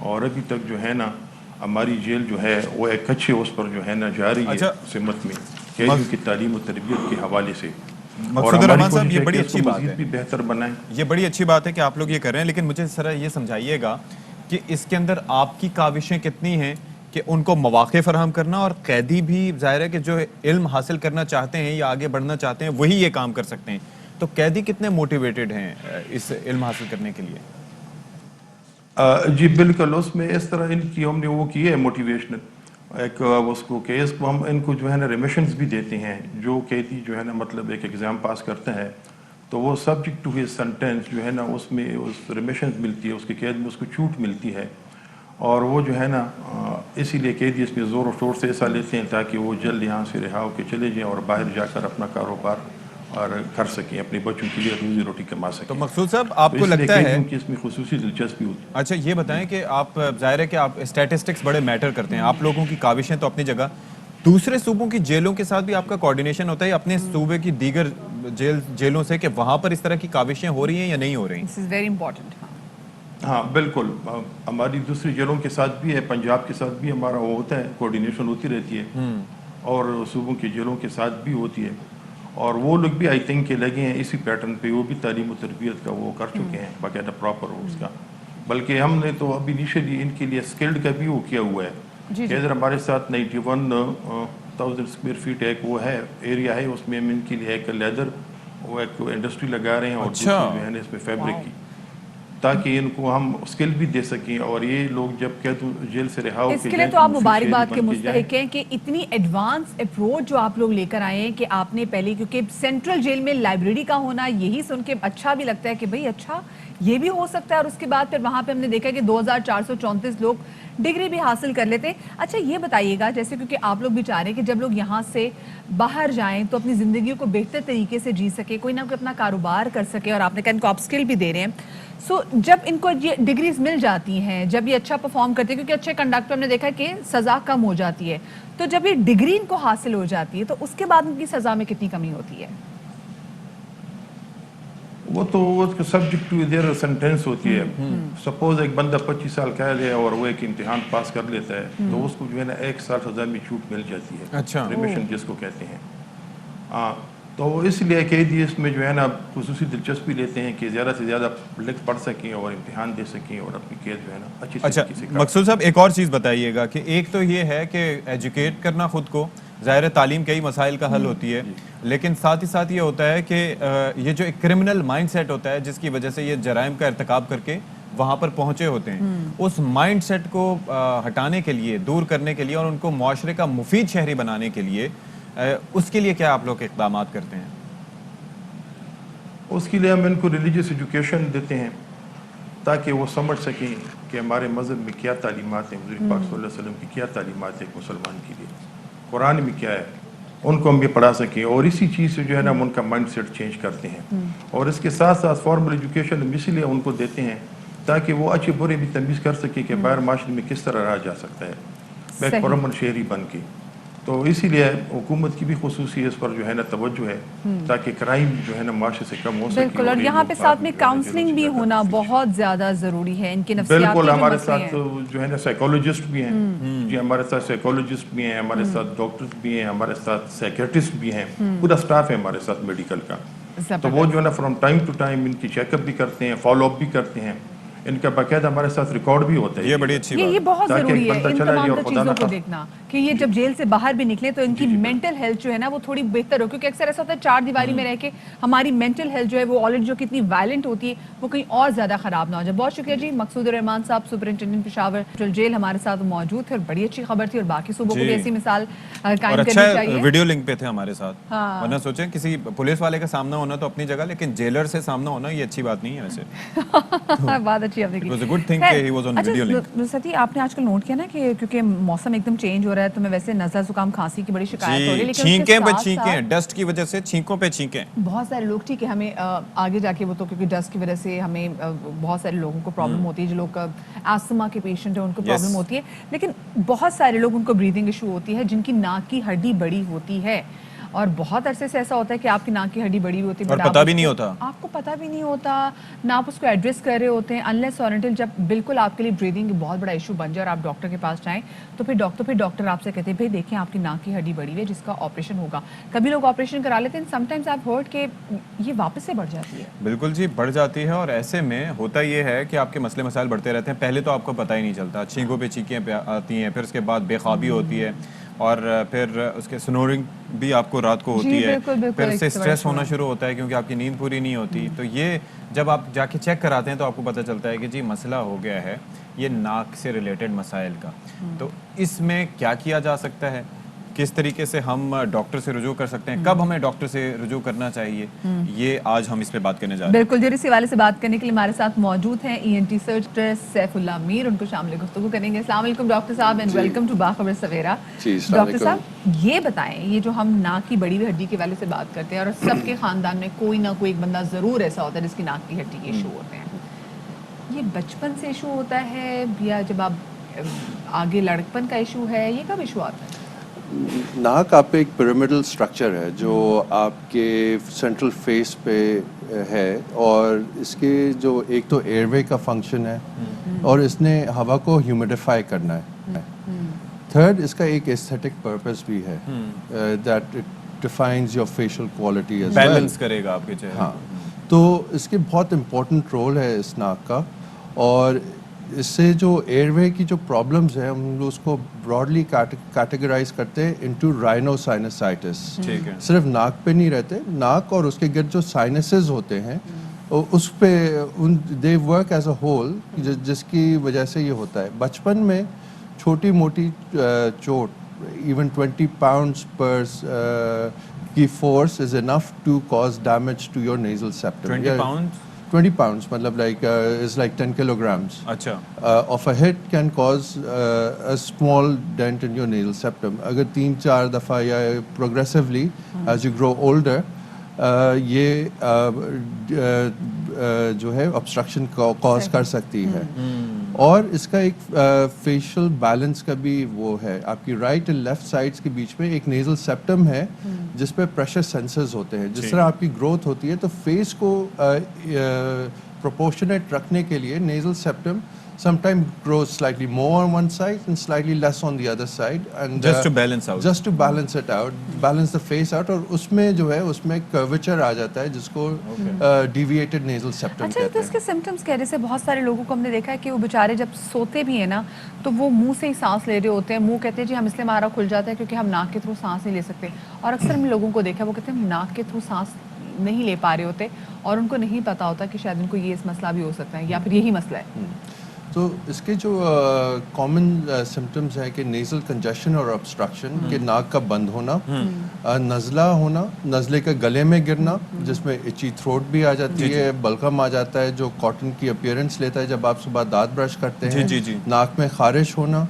اور ابھی تک جو ہے نا ہماری جیل جو ہے وہ ایک اچھے اس پر جو ہے نا جاری ہے سمت میں قیدیوں کی تعلیم و تربیت کے حوالے سے. مقصود الرحمان صاحب یہ بڑی اچھی بات ہے, بھی بہتر بنائیں. یہ بڑی اچھی بات ہے کہ آپ لوگ یہ کر رہے ہیں, لیکن مجھے ذرا یہ سمجھائیے گا کہ اس کے اندر آپ کی کاوشیں کتنی ہیں کہ ان کو مواقع فراہم کرنا, اور قیدی بھی ظاہر ہے کہ جو علم حاصل کرنا چاہتے ہیں یا آگے بڑھنا چاہتے ہیں وہی یہ کام کر سکتے ہیں, تو قیدی کتنے موٹیویٹڈ ہیں اس علم حاصل کرنے کے لیے؟ جی بالکل, اس میں اس طرح ان کی ہم نے وہ کی ہے موٹیویشنل ایک اس کو کیس کو ہم ان کو جو ہے نا ریمیشنز بھی دیتے ہیں. جو قیدی جو ہے نا مطلب ایک ایگزام پاس کرتا ہے تو وہ سبجیکٹ ٹو ہز سینٹینس جو ہے نا اس میں اس ریمیشنز ملتی ہے, اس کی قید میں اس کو چھوٹ ملتی ہے, اور وہ جو ہے نا اسی لیے قیدی اس میں زور و شور سے حصہ لیتے ہیں تاکہ وہ جلد یہاں سے رہا ہو کے چلے جائیں اور باہر جا کر اپنا کاروبار اور کر سکیں, اپنے بچوں کے لیے روزی روٹی کما سکیں. تو مقصود صاحب آپ کو لگتا ہے کہ اس میں خصوصی دلچسپی ہوتی ہے. اچھا یہ بتائیں کہ آپ ظاہر ہے کہ آپ اسٹیٹسٹکس بڑے میٹر کرتے ہیں, آپ لوگوں کی کاوشیں تو اپنی جگہ, دوسرے صوبوں کی جیلوں کے ساتھ بھی آپ کا کوارڈینیشن ہوتا ہے اپنے صوبے کی دیگر جیلوں سے کہ وہاں پر اس طرح کی کاوشیں ہو رہی ہیں یا نہیں ہو رہی؟ This is very important. ہاں بالکل, ہماری دوسری جیلوں کے ساتھ بھی ہے, پنجاب کے ساتھ بھی ہمارا وہ ہوتا ہے, کوارڈینیشن ہوتی رہتی ہے, اور صوبوں کی جیلوں کے ساتھ بھی ہوتی ہے, اور وہ لوگ بھی آئی تھنک کہ لگے ہیں اسی پیٹرن پہ, وہ بھی تعلیم و تربیت کا وہ کر چکے ہیں باقاعدہ پراپر ہو اس کا. بلکہ ہم نے تو ابھی انیشلی ان کے لیے اسکلڈ کا بھی وہ کیا ہوا ہے کہ ادھر ہمارے ساتھ 91,000 اسکوائر فیٹ ایک وہ ہے ایریا ہے, اس میں ہم ان کے لیے ایک لیدر وہ ایک انڈسٹری لگا رہے ہیں, اور دوسری جو ہے نا اس میں فیبرک کی, تاکہ ان کو ہم اسکل بھی دے سکیں, اور یہ لوگ جب قید جیل سے رہا ہو اس کے لیے تو آپ مبارکباد کے مستحق ہیں کہ اتنی ایڈوانس اپروچ جو آپ لوگ لے کر آئے ہیں کہ آپ نے پہلے, کیونکہ سینٹرل جیل میں لائبریری کا ہونا یہی سن کے اچھا بھی لگتا ہے کہ بھئی اچھا یہ بھی ہو سکتا ہے, اور اس کے بعد پھر وہاں پہ ہم نے دیکھا کہ 2434 لوگ ڈگری بھی حاصل کر لیتے. اچھا یہ بتائیے گا, جیسے کیونکہ آپ لوگ بھی چاہ رہے ہیں کہ جب لوگ یہاں سے باہر جائیں تو اپنی زندگیوں کو بہتر طریقے سے جی سکے, کوئی نہ کوئی اپنا کاروبار کر سکے, اور آپ نے کہا ان کو آپ اسکل بھی دے رہے ہیں. سو جب ان کو یہ ڈگریز مل جاتی ہیں, جب یہ اچھا پرفارم کرتے ہیں, کیونکہ اچھے کنڈکٹر ہم نے دیکھا کہ سزا کم ہو جاتی ہے, تو جب یہ ڈگری ان کو حاصل ہو جاتی ہے تو اس کے بعد ان کی سزا میں کتنی کمی ہوتی ہے؟ وہ تو سبجیکٹ ٹو دیئر سینٹینس ہوتی ہے. سپوز ایک بندہ 25 سال قید ہے اور وہ ایک امتحان پاس کر لیتا ہے تو اس کو جو ہے نا 1 سال سزا میں چھوٹ مل جاتی ہے, اچھا ریمیشن جس کو کہتے ہیں. ہاں تو اس لیے قیدی اس میں جو ہے نا خصوصی دلچسپی لیتے ہیں کہ زیادہ سے زیادہ لکھ پڑھ سکیں اور امتحان دے سکیں اور اپنی قید جو ہے نا اچھی طریقے سے. مقصود صاحب ایک اور چیز بتائیے گا کہ ایک تو یہ ہے کہ ایجوکیٹ کرنا خود کو, ظاہر تعلیم کئی مسائل کا حل ہوتی ہے, لیکن ساتھ ہی ساتھ یہ ہوتا ہے کہ یہ جو ایک کرمنل مائنڈ سیٹ ہوتا ہے جس کی وجہ سے یہ جرائم کا ارتکاب کر کے وہاں پر پہنچے ہوتے ہیں, اس مائنڈ سیٹ کو ہٹانے کے لیے, دور کرنے کے لیے, اور ان کو معاشرے کا مفید شہری بنانے کے لیے, اس کے لیے کیا آپ لوگ اقدامات کرتے ہیں؟ اس کے لیے ہم ان کو ریلیجیس ایجوکیشن دیتے ہیں تاکہ وہ سمجھ سکیں کہ ہمارے مذہب میں کیا تعلیمات ہیں, حضور پاک صلی اللہ علیہ وسلم کی کیا تعلیمات ہیں ایک مسلمان کے لیے, قرآن میں کیا ہے, ان کو ہم بھی پڑھا سکیں, اور اسی چیز سے جو ہے نا ہم ان کا مائنڈ سیٹ چینج کرتے ہیں. اور اس کے ساتھ ساتھ فارمل ایجوکیشن ہم اسی لیے ان کو دیتے ہیں تاکہ وہ اچھے برے بھی تمیز کر سکیں کہ باہر معاشرے میں کس طرح رہا جا سکتا ہے ایک پرامن شہری بن کے. تو اسی لیے حکومت کی بھی خصوصی اس پر جو ہے نا توجہ ہے تاکہ کرائم جو ہے نا معاشرے سے کم ہو سکے. بالکل, اور یہاں پہ ساتھ میں کاؤنسلنگ بھی ہونا بہت زیادہ ضروری ہے, ان کے نفسیاتی جو مسئلے ہیں. بالکل, ہمارے ساتھ جو ہے نا سائیکولوجسٹ بھی ہیں, جی ہمارے ساتھ سائیکولوجسٹ بھی ہیں, ہمارے ساتھ ڈاکٹرز بھی ہیں, ہمارے ساتھ سائیکیٹرسٹ بھی ہیں, پورا سٹاف ہے ہمارے ساتھ میڈیکل کا. تو وہ جو ہے نا فرام ٹائم ٹو ٹائم ان کی چیک اپ بھی کرتے ہیں, فالو اپ بھی کرتے ہیں, ان کا باقاعدہ ہمارے ساتھ ریکارڈ بھی ہوتا ہے. یہ بڑی اچھی بات, یہ بہت ضروری ہے ان تمام چیزوں کو دیکھنا کہ یہ جب جیل سے باہر بھی نکلے تو ان کی مینٹل ہیلتھ جو ہے نا وہ تھوڑی بہتر ہو, کیونکہ اکثر ایسا ہوتا ہے 4 دیواری میں رہ کے ہماری مینٹل ہیلتھ جو ہے وہ آلریڈی جو کتنی وائلنٹ ہوتی ہے وہ کہیں اور زیادہ خراب نہ ہو جائے. بہت شکریہ جی مقصود الرحمان صاحب, سپرنٹینڈنٹ پشاور جیل ہمارے ساتھ موجود تھے, اور بڑی اچھی خبر تھی, اور باقی صوبوں کو بھی ایسی مثال قائم کرنی چاہیے. ویڈیو لنک پہ تھے ہمارے ساتھ, ورنہ سوچیں کسی پولیس والے کا سامنا ہونا تو اپنی جگہ, لیکن جیلر سے سامنا ہونا یہ اچھی بات نہیں ہے ویسے. بات اچھی آپ نے کی. نصرتی آپ نے آج کل نوٹ کیا نا کہ کیونکہ موسم ایک دم چینج ہو رہا ہے تو میں ویسے نزلہ زکام کھانسی کی بڑی شکایت ہو رہی ہے, لیکن چھینکیں پہ چھینکیں, ڈسٹ کی وجہ سے چھینکوں پہ چھینکیں. بہت سارے لوگ, ٹھیک ہے ہمیں آگے جا کے وہ تو کیونکہ ڈسٹ کی وجہ سے ہمیں بہت سارے لوگوں کو پرابلم ہوتی ہے, جو لوگ آستما کے پیشنٹ ہیں ان کو پرابلم ہوتی ہے, لیکن بہت سارے لوگ ان کو بریدنگ ایشو ہوتی ہے جن کی ناک کی ہڈی بڑی ہوتی ہے, اور بہت عرصے سے ایسا ہوتا ہے کہ آپ کی ناک کی ہڈی بڑی ہوئی ہوتی ہے اور پتہ بھی نہیں ہوتا, آپ کو پتہ بھی نہیں ہوتا, نہ آپ اس کو ایڈریس کر رہے ہوتے ہیں unless اور until جب بالکل آپ کے لیے بریدنگ بہت بڑا ایشو بن جائے اور آپ ڈاکٹر کے پاس جائیں تو پھر ڈاکٹر آپ سے کہتے ہیں بھائی دیکھیں آپ کی ناک کی ہڈی بڑی ہوئی ہے جس کا آپریشن ہوگا. کبھی لوگ آپریشن کرا لیتے ہیں, سم ٹائمز آپ ہرٹ کہ یہ واپس سے بڑھ جاتی ہے. بالکل جی بڑھ جاتی ہے, اور ایسے میں ہوتا یہ ہے کہ آپ کے مسئلے مسائل بڑھتے رہتے ہیں. پہلے تو آپ کو پتہ ہی نہیں چلتا, چھینکوں پہ چھینکیں آتی ہیں, پھر اس کے بعد بے خوابی ہوتی ہے, اور پھر اس کے سنورنگ بھی آپ کو رات کو ہوتی ہے, پھر اس سے اسٹریس ہونا شروع ہوتا ہے کیونکہ آپ کی نیند پوری نہیں ہوتی. تو یہ جب آپ جا کے چیک کراتے ہیں تو آپ کو پتہ چلتا ہے کہ جی مسئلہ ہو گیا ہے یہ ناک سے ریلیٹڈ مسائل کا. تو اس میں کیا کیا جا سکتا ہے, کس طریقے سے ہم ڈاکٹر سے رجوع کر سکتے ہیں, کب ہمیں ڈاکٹر سے رجوع کرنا چاہیے, یہ آج ہم اس پہ بات کرنے جا رہے ہیں. بالکل, جو اس حوالے سے بات کرنے کے لیے ہمارے ساتھ موجود ہیں ENT سرجن سیف اللہ میر, ان کو شامل گفتگو کریں گے. السلام علیکم ڈاکٹر صاحب اینڈ ویلکم ٹو باخبر سویرا. ڈاکٹر صاحب یہ بتائیں, یہ جو ہم ناک کی بڑی ہوئی ہڈی کے حوالے سے بات کرتے ہیں اور سب کے خاندان میں کوئی نہ کوئی ایک بندہ ضرور ایسا ہوتا ہے جس کی ناک کی ہڈی کے ایشو ہوتے ہیں, یہ بچپن سے ایشو ہوتا ہے یا جب آپ آگے لڑکپن کا ایشو ہے, یہ کب ایشو آتا ہے؟ ناک آپ ایک پیرامیڈل سٹرکچر ہے جو آپ کے سینٹرل فیس پہ ہے, اور اس کے جو ایک تو ایئر وے کا فنکشن ہے اور اس نے ہوا کو ہیومیڈیفائی کرنا ہے. تھرڈ, اس کا ایک ایستھیٹک پرپس بھی ہے, that it defines your facial quality as well, balance کرے گا آپ کے چہرے. ہاں, تو اس کے بہت امپورٹنٹ رول ہے اس ناک کا. اور اس سے جو ایئر وے کی جو پرابلمز ہیں ہم اس کو براڈلی کیٹیگرائز کرتے ہیں انٹو رائنوسائنسائٹس. صرف ناک پہ نہیں رہتے, ناک اور اس کے گرد جو سائنسز ہوتے ہیں اس پہ they work as a whole, جس کی وجہ سے یہ ہوتا ہے. بچپن میں چھوٹی موٹی چوٹ, ایون 20 pounds پر کی force is enough to cause damage to your nasal septum. 20 pounds مطلب like is like 10 kilograms of a hit can cause a small dent in your nasal septum. اگر 3-4 دفعہ یا progressively as you grow older یہ جو ہے obstruction cause کر سکتی ہے. اور اس کا ایک فیشل بیلنس کا بھی وہ ہے, آپ کی رائٹ اینڈ لیفٹ سائڈس کے بیچ میں ایک نیزل سیپٹم ہے جس پہ پریشر سینسرز ہوتے ہیں. جس طرح آپ کی گروتھ ہوتی ہے تو فیس کو پروپورشنیٹ رکھنے کے لیے nasal septum sometimes grows slightly more on one side and slightly less on the other side, and just to balance it out, balance the face out. اور اس میں جو ہے اس میں curvature آ جاتا ہے جس کو deviated nasal septum کہتے ہیں. اچھا, تو اس کے سمپٹمز کہہ رہے سے بہت سارے لوگوں کو ہم نے دیکھا ہے کہ وہ بیچارے جب سوتے بھی ہیں نا تو وہ منہ سے ہی سانس لے رہے ہوتے ہیں. منہ کہتے ہیں جی ہم اس لیے ہمارا کھل جاتا ہے کیونکہ ہم ناک کے تھرو سانس نہیں لے سکتے, اور اکثر ہم لوگوں کو دیکھا وہ کہتے ہیں ہم ناک کے تھرو سانس نہیں لے پا رہے ہوتے اور ان کو نہیں پتا ہوتا کہ شاید ان کو یہ اس مسئلہ بھی ہو سکتا ہے یا پھر یہی مسئلہ ہے. تو اس کے جو کامن سمٹمز ہیں کہ نیزل کنجیشن اور obstruction, کہ ناک کا بند ہونا, نزلہ ہونا, نزلے کا گلے میں گرنا جس میں اچی تھروٹ بھی آ جاتی ہے, بلغم آ جاتا ہے جو کاٹن کی اپیئرنس لیتا ہے جب آپ صبح دانت برش کرتے ہیں, ناک میں خارش ہونا,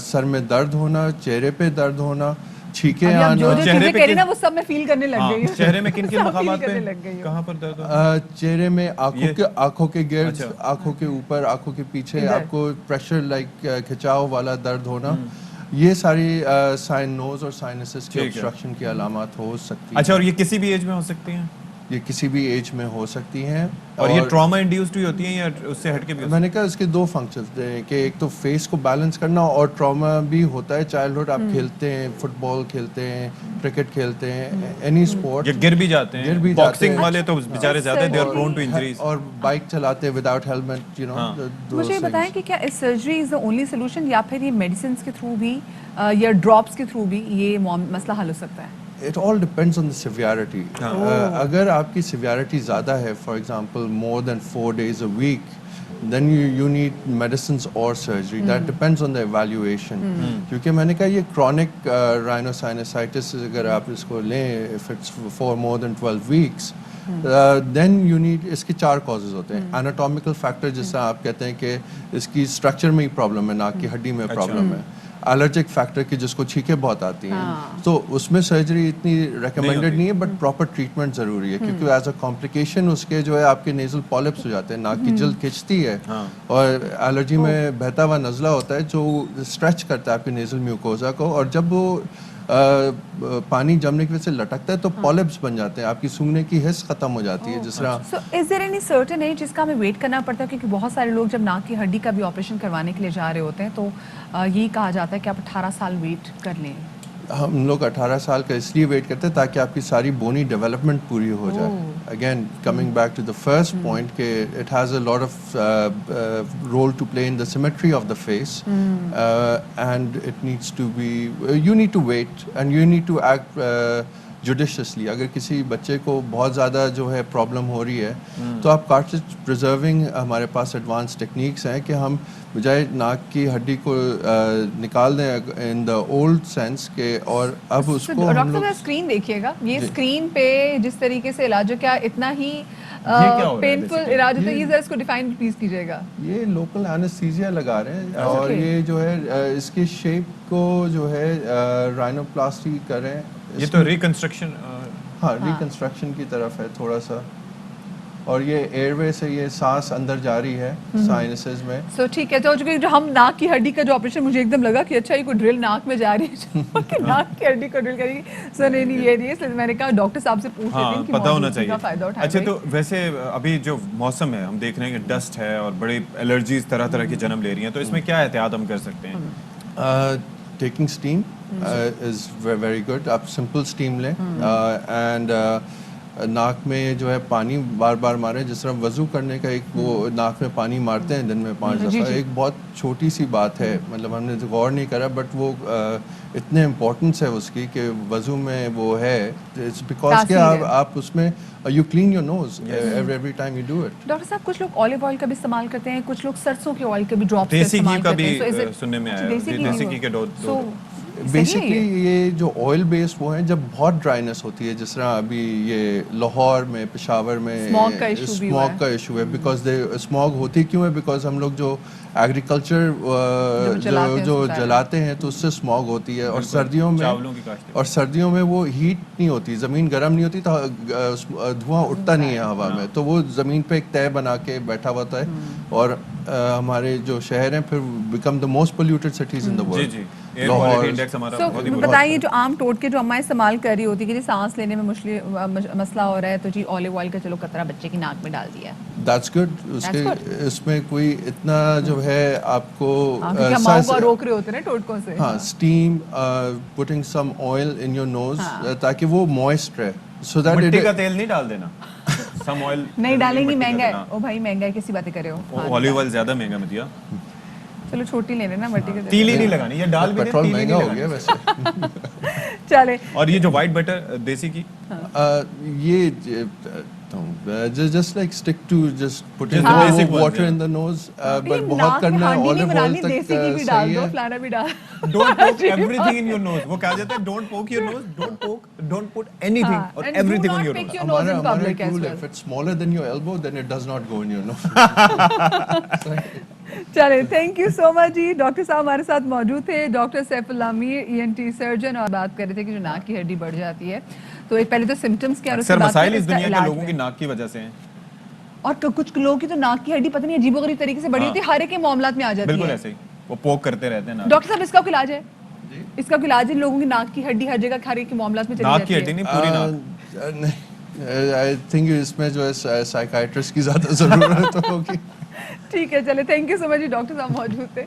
سر میں درد ہونا, چہرے پہ درد ہونا, چھینکیں آنا. چہرے پہ وہ سب میں فیل کرنے لگ گئی. چہرے میں کن کن مقامات پہ کہاں پر درد ہوتا ہے؟ چہرے میں آنکھوں کے گرد, آنکھوں کے اوپر, آنکھوں کے پیچھے آپ کو پریشر لائک کھچاؤ والا درد ہونا, یہ ساری سائن نوز اور سائنسز کے obstruction کی علامات ہو سکتی ہیں. اچھا, اور یہ کسی بھی ایج میں ہو سکتی ہیں؟ یہ کسی بھی ایج میں ہو سکتی ہیں. اور یہ ٹراما انڈیوسڈ بھی ہوتی ہیں یا اس سے ہٹ کے بھی؟ میں نے کہا اس کے دو فنکشنز ہیں کہ ایک تو فیس کو بیلنس کرنا, اور ٹراما بھی ہوتا ہے. چائلڈہڈ آپ کھیلتے ہیں, فٹ بال کھیلتے ہیں, کرکٹ کھیلتے ہیں, اینی اسپورٹ, گر بھی جاتے ہیں. باکسنگ والے تو بیچارے زیادہ they are prone to injuries. اور بائک چلاتے ہیں وداؤٹ ہیلمٹ, یو نو. مجھے یہ بتائیں کہ کیا اس surgery is the only solution یا پھر یہ میڈیسنس کے تھرو بھی یا ڈراپس کے تھرو بھی یہ مسئلہ حل ہو سکتا ہے؟ It all depends on the severity. اگر آپ کی severity زیادہ ہے, for example more than 4 days a week, then you need medicines or surgery. That depends on the evaluation. کیونکہ میں نے کہا یہ chronic rhinosinusitis اگر آپ اس کو لیں, if it's for more than 12 weeks, then you need, اس کے 4 causes ہوتے ہیں. Anatomical factor جس طرح آپ کہتے ہیں کہ اس کی structure میں ہی problem ہے, ناک کی ہڈی میں problem ہے. الرجک فیکٹر کی جس کو چھینکیں بہت آتی ہیں, تو اس میں سرجری اتنی ریکمینڈڈ نہیں ہے, بٹ پراپر ٹریٹمنٹ ضروری ہے کیونکہ ایز اے کمپلیکیشن اس کے جو ہے آپ کے نیزل پالپس ہو جاتے ہیں, ناک کی جلد کھنچتی ہے, اور الرجی میں بہتا ہوا نزلہ ہوتا ہے جو اسٹریچ کرتا ہے آپ کے نیزل میوکوزا کو, اور جب وہ پانی جمنے کی وجہ سے لٹکتا ہے تو پالپس بن جاتے ہیں, آپ کی سونگنے کی حس ختم ہو جاتی ہے. جس طرح So is there any certain age جس کا ہمیں ویٹ کرنا پڑتا ہے, کیونکہ بہت سارے لوگ جب ناک کی ہڈی کا بھی آپریشن کروانے کے لیے جا رہے ہوتے ہیں تو یہی کہا جاتا ہے کہ آپ 18 سال ویٹ کر لیں. ہم لوگ 18 سال کا اس لیے ویٹ کرتے ہیں تاکہ آپ کی ساری بونی ڈیولپمنٹ پوری ہو جائے. Again coming back to the first point کہ it has a lot of role to play in the symmetry of the face and it needs to be, you need to wait and you need to act judiciously. اگر کسی بچے کو بہت زیادہ جو ہے problem ہو رہی ہے تو آپ کارٹریج پریزرونگ, ہمارے پاس ایڈوانس ٹیکنیکس ہیں کہ ہم بجائے ناک کی ہڈی کو نکال دیں ان دا اولڈ سینس کے, اور اب اس کو ہم لوگ اسکرین دیکھیے گا, یہ اسکرین پہ جس طریقے سے علاج, کیا اتنا ہی پینفل علاج ہوتا ہے, یہ ذرا اس کو ڈیفائن پلیز کیجیے گا. یہ لوکل اینستھیزیا لگا رہے ہیں اور یہ جو ہے اس کی شیپ کو جو ہے رائنوپلاسٹی کر رہے ہیں. یہ تو ریکنسٹرکشن, ہاں ریکنسٹرکشن کی طرف ہے تھوڑا سا, اور یہ ایئر وے سے یہ سانس اندر جاری ہے سائنسز میں. سو ٹھیک ہے, تو جو ہم ناک کی ہڈی کا جو آپریشن, مجھے ایک دم لگا کہ اچھا یہ کوئی ڈرل ناک میں جا رہی ہے کہ ناک کی ہڈی کو ڈرل کرے گی. سو نہیں یہ نہیں ہے, میں نے کہا ڈاکٹر صاحب سے پوچھ لیتے ہیں کہ پتہ ہونا چاہیے. فائدہ اٹھائیں. اچھا تو ویسے ابھی جو موسم ہے ہم دیکھ رہے ہیں کہ ڈسٹ ہے اور بڑی الرجیز طرح طرح کی جنم لے رہی ہیں, تو اس میں کیا احتیاط ہم کر سکتے ہیں؟ Taking steam is very good. آپ سمپل اسٹیم لیں اینڈ ناک میں جو ہے پانی بار بار ماریں, جس طرح وضو کرنے کا ایک وہ ناک میں پانی مارتے ہیں دن میں 5 دفعہ. ایک بہت چھوٹی سی بات ہے, مطلب ہم نے غور نہیں کرا, بٹ وہ اتنے امپورٹنس ہے اس کی کہ وضو میں وہ ہے, بیکاز کہ آپ اس میں you clean your nose every time you do it. Doctor صاحب کچھ لوگ آلیو آئل کا بھی استعمال کرتے ہیں, کچھ لوگ سرسوں کے آئل کے بھی ڈراپس دیسی استعمال گھی کا کرتے ہیں. بھی سننے میں آیا, دیسی گھی کے دو بیسکلی یہ جو آئل بیس وہ ہیں, جب بہت ڈرائنس ہوتی ہے, جس طرح ابھی یہ لاہور میں, پشاور میں اسموگ کا ایشو ہے. بیکاز اسموگ ہوتی کیوں ہے؟ بیکاز ہم لوگ جو ایگریکلچر جو جلاتے ہیں تو اس سے اسموگ ہوتی ہے, اور سردیوں میں وہ ہیٹ نہیں ہوتی, زمین گرم نہیں ہوتی تو دھواں اٹھتا نہیں ہے ہوا میں, تو وہ زمین پہ ایک تہ بنا کے بیٹھا ہوتا ہے. اور ہمارے جو شہر ہیں پھر become the most polluted cities in the world. بتائیے جو عام ٹوٹکے جو اماں استعمال کر رہی ہوتی ہے کہ جی سانس لینے میں مسئلہ ہو رہا ہے, تو جی آلیو آئل کا چلو قطرہ بچے کی ناک میں ڈال دیا. That's good. اس میں کوئی اتنا جو ہے آپ کو روک رہے ہوتے ہیں ٹوٹکوں سے. ہاں, steam putting some oil in your nose تاکہ وہ موئسٹ رہے. سو دیٹ مٹی کا تیل نہیں ڈال دینا, سم آئل نہیں ڈالیں گی, مہنگا ہے. او بھائی مہنگا ہے, کیسی باتیں کر رہے ہو, آلیو آئل زیادہ مہنگا مت دیا. چلو چھوٹی لے لینا, مٹی کا تیل ہی نہیں لگانی, یہ ڈال بھی پیٹرول مہنگا ہو گیا ویسے. چلے. اور یہ جو وائٹ بٹر دیسی کی, یہ just like stick to just putting water in the nose, but بہت کرنا ہے olive oil تک صحیح ہے. don't poke everything in your nose. وہ کہا جاتا ہے don't poke your nose, don't put anything or everything on your nose. ہمارا rule ہے, if it's smaller than your elbow then it does not go in your nose. چلے, thank you so much جی. Doctor صاحب ہمارے ساتھ موجود تھے, doctor Saifullah Mir, ENT surgeon, اور بات کر رہے تھے کہ جو ناک کی ہڈی بڑھ جاتی ہے تو ایک پہلے تو سمپٹمز کیا, اکثر مسائل اس دنیا کے لوگوں کی ناک کی وجہ سے ہیں, اور کچھ لوگوں کی تو ناک کی ہڈی پتہ نہیں عجیب و غریب طریقے سے بڑی ہوتی ہے, ہر ایک کے معاملات میں آ جاتی ہے. بالکل ایسے ہی وہ پوک کرتے رہتے ہیں. ڈاکٹر صاحب اس کا کوئی علاج ہے؟ اس کا کوئی علاج ہے لوگوں کی ناک کی ہڈی ہر جگہ ہر ایک کے معاملات میں چلی جاتی ہے؟ ناک کی ہڈی نہیں, پوری ناک. I think اس میں جو ہے سائیکائٹرسٹ کی زیادہ ضرورت ہوگی. ٹھیک ہے, چلے, thank you so much. Doctor صاحب موجود تھے.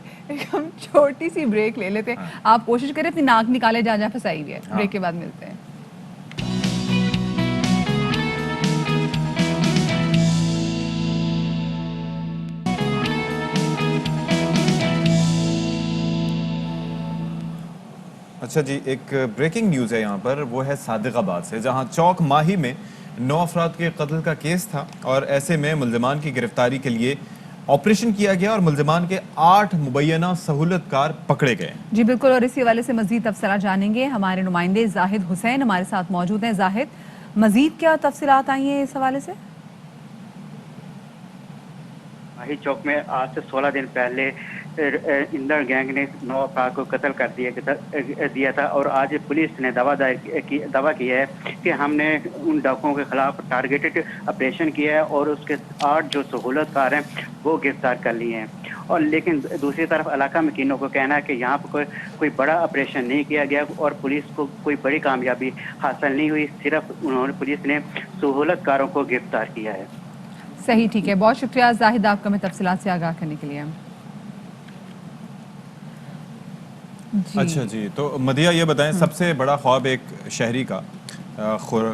ہم چھوٹی سی بریک لے لیتے ہیں, آپ کوشش کریں اپنی ناک نکالے جہاں پھنسائی ہوئی ہے. بریک کے بعد ملتے ہیں. اچھا جی, ایک بریکنگ نیوز ہے یہاں پر, وہ ہے صادق آباد سے, جہاں چوک ماہی میں 9 افراد کے قتل کا کیس تھا, اور ایسے میں ملزمان کی گرفتاری کے لیے آپریشن کیا گیا اور ملزمان کے 8 مبینہ سہولت کار پکڑے گئے. جی بالکل, اور اسی حوالے سے مزید تفصیلات جانیں گے. ہمارے نمائندے زاہد حسین ہمارے ساتھ موجود ہیں. زاہد, مزید کیا تفصیلات آئی ہیں اس حوالے سے؟ ماہی چوک میں آج سے 16 دن پہلے اندر گینگ نے 9 افراد کو قتل کر دیا تھا, اور آج پولیس نے دعویٰ کیا ہے کہ ہم نے ان ڈاکوؤں کے خلاف ٹارگیٹڈ آپریشن کیا ہے اور اس کے 8 جو سہولت کار ہیں وہ گرفتار کر لی ہیں. اور لیکن دوسری طرف علاقہ مکینوں کو کہنا ہے کہ یہاں پر کوئی بڑا آپریشن نہیں کیا گیا اور پولیس کو کوئی بڑی کامیابی حاصل نہیں ہوئی, صرف پولیس نے سہولت کاروں کو گرفتار کیا ہے. صحیح, ٹھیک ہے, بہت شکریہ زاہد آپ کا ہمیں تفصیلات سے آگاہ کرنے کے لیے. اچھا جی, تو مدیحہ یہ بتائیں سب سے بڑا خواب ایک شہری کا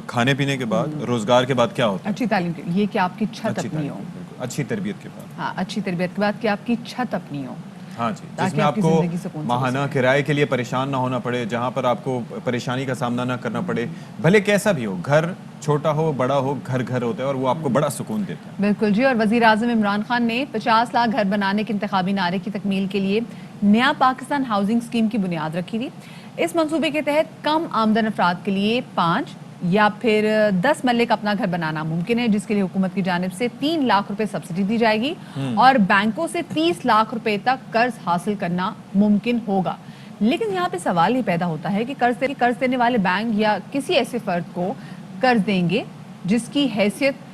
کھانے پینے کے بعد, روزگار کے بعد کیا ہوتا ہے؟ اچھی تعلیم, یہ کہ آپ کی چھت اپنی ہو, اچھی تربیت کے بعد. ہاں, اچھی تربیت کے بعد کہ آپ کی چھت اپنی ہو. ہاں جی, جس میں آپ کو ماہانہ کرائے کے لیے پریشان نہ ہونا پڑے, جہاں پر آپ کو پریشانی کا سامنا نہ کرنا پڑے, بھلے کیسا بھی ہو, گھر چھوٹا ہو بڑا ہو, گھر گھر ہوتا ہے اور وہ آپ کو بڑا سکون دیتا ہے. بالکل جی, اور وزیر اعظم عمران خان نے 50 لاکھ گھر بنانے کے انتخابی نعرے کی تکمیل کے لیے نیا پاکستان ہاؤسنگ اسکیم کی بنیاد رکھی تھی. اس منصوبے کے تحت کم آمدن افراد کے لیے 5 یا پھر 10 مرلے کا اپنا گھر بنانا ممکن ہے, جس کے لیے حکومت کی جانب سے 3 لاکھ روپے سبسڈی دی جائے گی اور بینکوں سے 30 لاکھ روپے تک قرض حاصل کرنا ممکن ہوگا. لیکن یہاں پہ سوال یہ پیدا ہوتا ہے کہ قرض دینے والے بینک یا کسی ایسے فرد کو قرض دیں گے جس کی حیثیت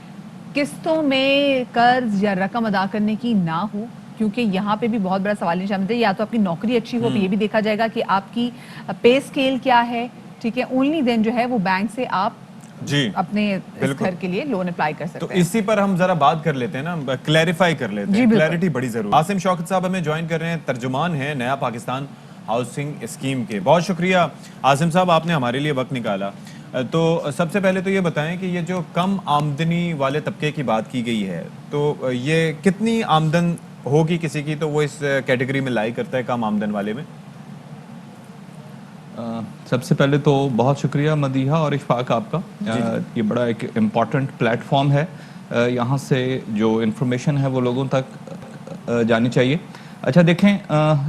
قسطوں میں قرض یا رقم ادا کرنے کی نہ ہو, کیونکہ یہاں پہ بھی بہت بڑا سوال نشان ہے. یا تو آپ کی نوکری اچھی ہو, یہ بھی دیکھا جائے گا کہ آپ کی پے اسکیل کیا ہے, ٹھیک ہے, اونلی دن جو ہے وہ بینک سے آپ جی اپنے گھر کے لیے لون اپلائی کر سکتے ہیں. تو اسی پر ہم ذرا بات کر لیتے ہیں نا, کلیریفائی کر لیتے ہیں, کلیئرٹی بڑی ضروری. عاصم شوکت صاحب ہمیں جوائن کر رہے ہیں, ترجمان ہیں نیا پاکستان ہاؤسنگ اسکیم کے. بہت شکریہ عاصم صاحب, آپ نے ہمارے لیے وقت نکالا. تو سب سے پہلے تو یہ بتائیں کہ یہ جو کم آمدنی والے طبقے کی بات کی گئی ہے, تو یہ کتنی آمدن ہوگی کسی کی تو وہ اس کیٹیگری میں لائی کرتا ہے, کم آمدن والے میں؟ سب سے پہلے تو بہت شکریہ مدیحہ اور اشفاق آپ کا. یہ بڑا ایک امپورٹنٹ پلیٹ فارم ہے, یہاں سے جو انفارمیشن ہے وہ لوگوں تک جانی چاہیے. اچھا دیکھیں,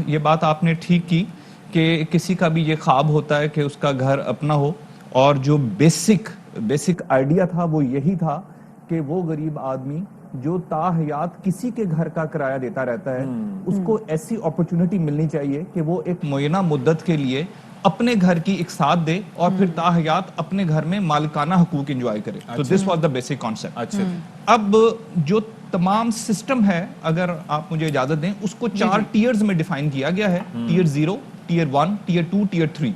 یہ بات آپ نے ٹھیک کی کہ کسی کا بھی یہ خواب ہوتا ہے کہ اس کا گھر اپنا ہو, اور جو بیسک آئیڈیا تھا وہ یہی تھا کہ وہ غریب آدمی جو تاحیات کسی کے گھر کا کرایہ دیتا رہتا ہے, اس کو ایسی اپرچونٹی ملنی چاہیے کہ وہ ایک معینہ مدت کے لیے اپنے گھر کی اقساط دے اور پھر تاحیات اپنے گھر میں مالکانہ حقوق انجوائے کرے. تو this was the basic concept. اب جو تمام سسٹم ہے, اگر آپ مجھے اجازت دیں, اس کو 4 ٹیئرز میں ڈیفائن کیا گیا ہے. Tier 0, tier 1, tier 2, tier 3.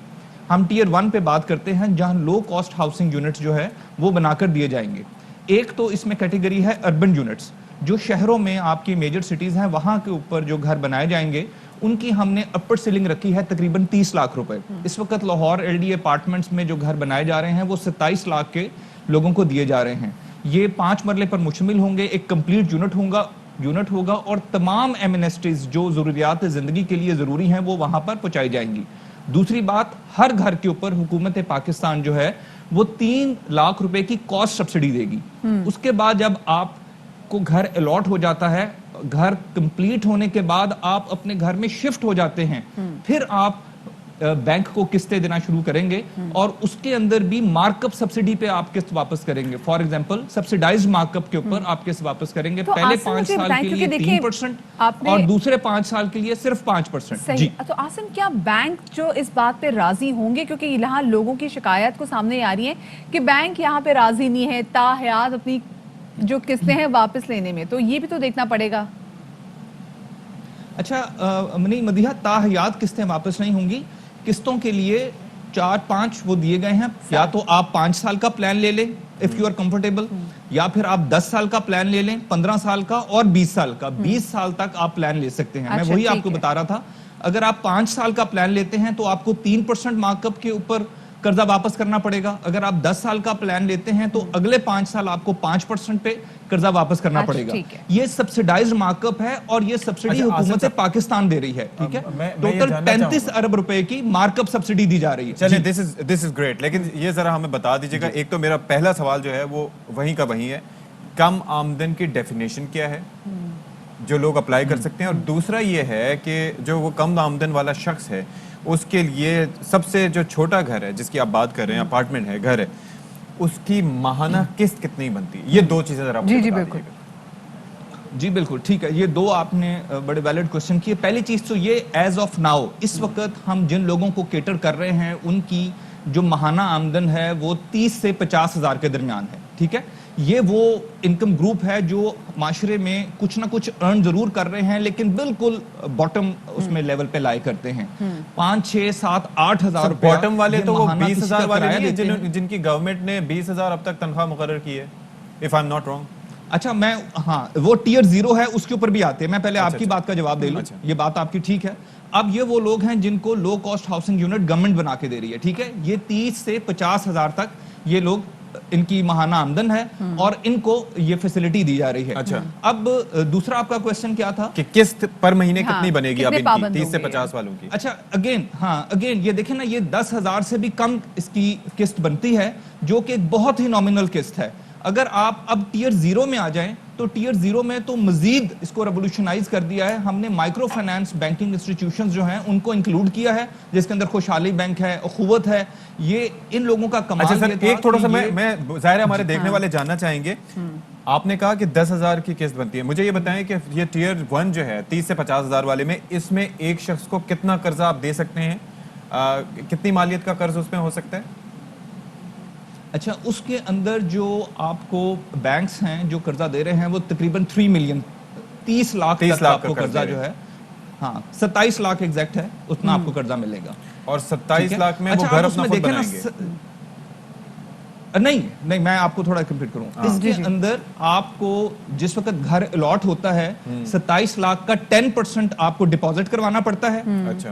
ہم ٹیئر 1 پہ بات کرتے ہیں, جہاں لو کاسٹ ہاؤسنگ یونٹس جو ہے وہ بنا کر دیے جائیں گے. ایک تو اس میں کیٹیگری ہے اربن یونٹس, جو شہروں میں آپ کی میجر سٹیز ہیں وہاں کے اوپر جو گھر بنائے جائیں گے, ان کی ہم نے اپر سیلنگ رکھی ہے تقریباً 30 لاکھ روپے. اس وقت لاہور ایل ڈی اپارٹمنٹس میں جو گھر بنائے جا رہے ہیں وہ 27 لاکھ کے لوگوں کو دیے جا رہے ہیں. یہ 5 مرلے پر مشتمل ہوں گے, ایک کمپلیٹ یونٹ ہوگا اور تمام ایمنسٹیز جو ضروریات زندگی کے لیے ضروری ہیں وہ وہاں پر پہنچائی جائیں گی. دوسری بات, ہر گھر کے اوپر حکومت پاکستان جو ہے وہ 3 لاکھ روپے کی کاسٹ سبسڈی دے گی. اس کے بعد جب آپ کو گھر الاٹ ہو جاتا ہے, گھر کمپلیٹ ہونے کے بعد آپ اپنے گھر میں شفٹ ہو جاتے ہیں, پھر آپ بینک کو قسطیں دینا شروع کریں گے اور اس کے اندر بھی مارک اپ سبسڈی پہ آپ قسط واپس کریں گے. For example subsidised mark up کے اوپر آپ قسط واپس کریں گے, پہلے 5 سال کے لیے 3% اور دوسرے 5 سال کے لیے صرف 5%. جی تو عاصم, کیا بینک جو اس بات پہ راضی ہوں گے, کیونکہ یہاں لوگوں کی شکایت کو سامنے آ رہی ہے کہ بینک یہاں پہ راضی نہیں ہے تاحیات اپنی جو قسطیں ہیں واپس لینے میں, تو یہ بھی تو دیکھنا پڑے گا. اچھا منی مدیحہ, تاحیات قسطیں واپس نہیں ہوں گی. قسطوں کے لیے 4-5 وہ دیے گئے ہیں, یا تو آپ 5 سال کا پلان لے لیں if you are comfortable, یا پھر آپ 10 سال کا پلان لے لیں, 15 سال کا اور 20 سال کا. 20 سال تک آپ پلان لے سکتے ہیں. میں وہی آپ کو بتا رہا تھا, اگر آپ 5 سال کا پلان لیتے ہیں تو آپ کو 3% مارک اپ کے اوپر قرضہ واپس کرنا پڑے گا. اگر آپ 10 سال کا پلان لیتے ہیں تو اگلے 5 سال آپ کو 5% پہ قرضہ واپس کرنا پڑے گا. یہ سبسڈائزڈ مارک اپ ہے اور یہ سبسڈی حکومت پاکستان دے رہی ہے. ٹھیک ہے, ٹوٹل 35 ارب روپے کی مارک اپ سبسڈی دی جا رہی ہے. چلیں, دس از گریٹ. لیکن یہ ذرا ہمیں بتا دیجیے گا, ایک تو میرا پہلا سوال جو ہے وہ وہیں کا وہیں ہے, کم آمدن کی ڈیفینیشن کیا ہے جو لوگ اپلائی کر سکتے ہیں, اور دوسرا یہ ہے کہ جو وہ کم آمدن والا شخص ہے اس کے لیے سب سے جو چھوٹا گھر ہے جس کی آپ بات کر رہے ہیں, اپارٹمنٹ ہے, گھر ہے, اس کی ماہانہ قسط کتنی بنتی ہے؟ یہ 2 چیزیں ذرا جی بالکل. جی بالکل ٹھیک ہے, یہ 2 آپ نے بڑے ویلڈ کوسچن کیے. پہلی چیز تو یہ, ایز آف ناؤ اس وقت ہم جن لوگوں کو کیٹر کر رہے ہیں ان کی جو ماہانہ آمدن ہے وہ 30 سے 50 ہزار کے درمیان ہے. ٹھیک ہے, یہ وہ انکم گروپ ہے جو معاشرے میں کچھ نہ کچھ ارن ضرور کر رہے ہیں لیکن بالکل باٹم اس میں لیول پہ لائے کرتے ہیں. 5, 6, 7, 8 ہزار روپے باٹم والے تو وہ 20,000 والے نہیں ہیں جن کی گورنمنٹ نے 20,000 اب تک تنخواہ مقرر کی ہے, if I'm not wrong. اچھا میں ہاں وہ ٹیئر 0 ہے, اس کے اوپر بھی آتے ہیں. میں پہلے آپ کی بات کا جواب دے لوں. یہ بات آپ کی ٹھیک ہے. اب یہ وہ لوگ ہیں جن کو لو کاسٹ ہاؤسنگ یونٹ گورنمنٹ بنا کے دے رہی ہے, ٹھیک ہے. یہ 30 سے 50 ہزار تک یہ لوگ, ان کی ماہانہ آمدن ہے اور ان کو یہ فیسلٹی دی جا رہی ہے. اچھا اب دوسرا آپ کا کوشچن کیا تھا کہ قسط پر مہینے کتنی بنے گی اب ان کی 30 سے 50 والوں کی؟ اچھا اگین یہ دیکھیں نا, یہ 10,000 سے بھی کم اس کی قسط بنتی ہے جو کہ ایک بہت ہی نامنل قسط ہے. اگر آپ اب ٹیئر 0 میں آ جائیں تو ٹیئر 0 میں تو مزید اس کو ریولوشنائز کر دیا ہے. ہم نے مائکرو فائنانس بینکنگ انسٹیٹیوشنز جو ہیں ان کو انکلوڈ کیا ہے, جس کے اندر خوشحالی بینک ہے, اخوت ہے. یہ ان لوگوں کا کمال. اچھا سر ایک تھوڑا سا میں ظاہر ہمارے دیکھنے والے جاننا چاہیں گے, آپ نے کہا کہ 10,000 کی قسط بنتی ہے. مجھے یہ بتائیں کہ یہ ٹیئر 1 جو ہے 30 سے 50 ہزار والے میں, اس میں ایک شخص کو کتنا قرضہ آپ دے سکتے ہیں, کتنی مالیت کا قرض اس میں ہو سکتا ہے؟ اچھا اس کے اندر جو آپ کو بینکس ہیں جو قرضہ دے رہے ہیں وہ تقریباً 3 ملین 30 لاکھ تک آپ کو قرضہ جو ہے, ہاں 27 لاکھ ایگزیکٹ ہے, اتنا آپ کو قرضہ ملے گا. اور 27 لاکھ میں وہ گھر اپنا خود بنائیں گے؟ نہیں میں آپ کو تھوڑا کمپلیٹ کروں. اس کے اندر آپ کو جس وقت گھر الاٹ ہوتا ہے 27 لاکھ کا 10% آپ کو ڈپازٹ کروانا پڑتا ہے,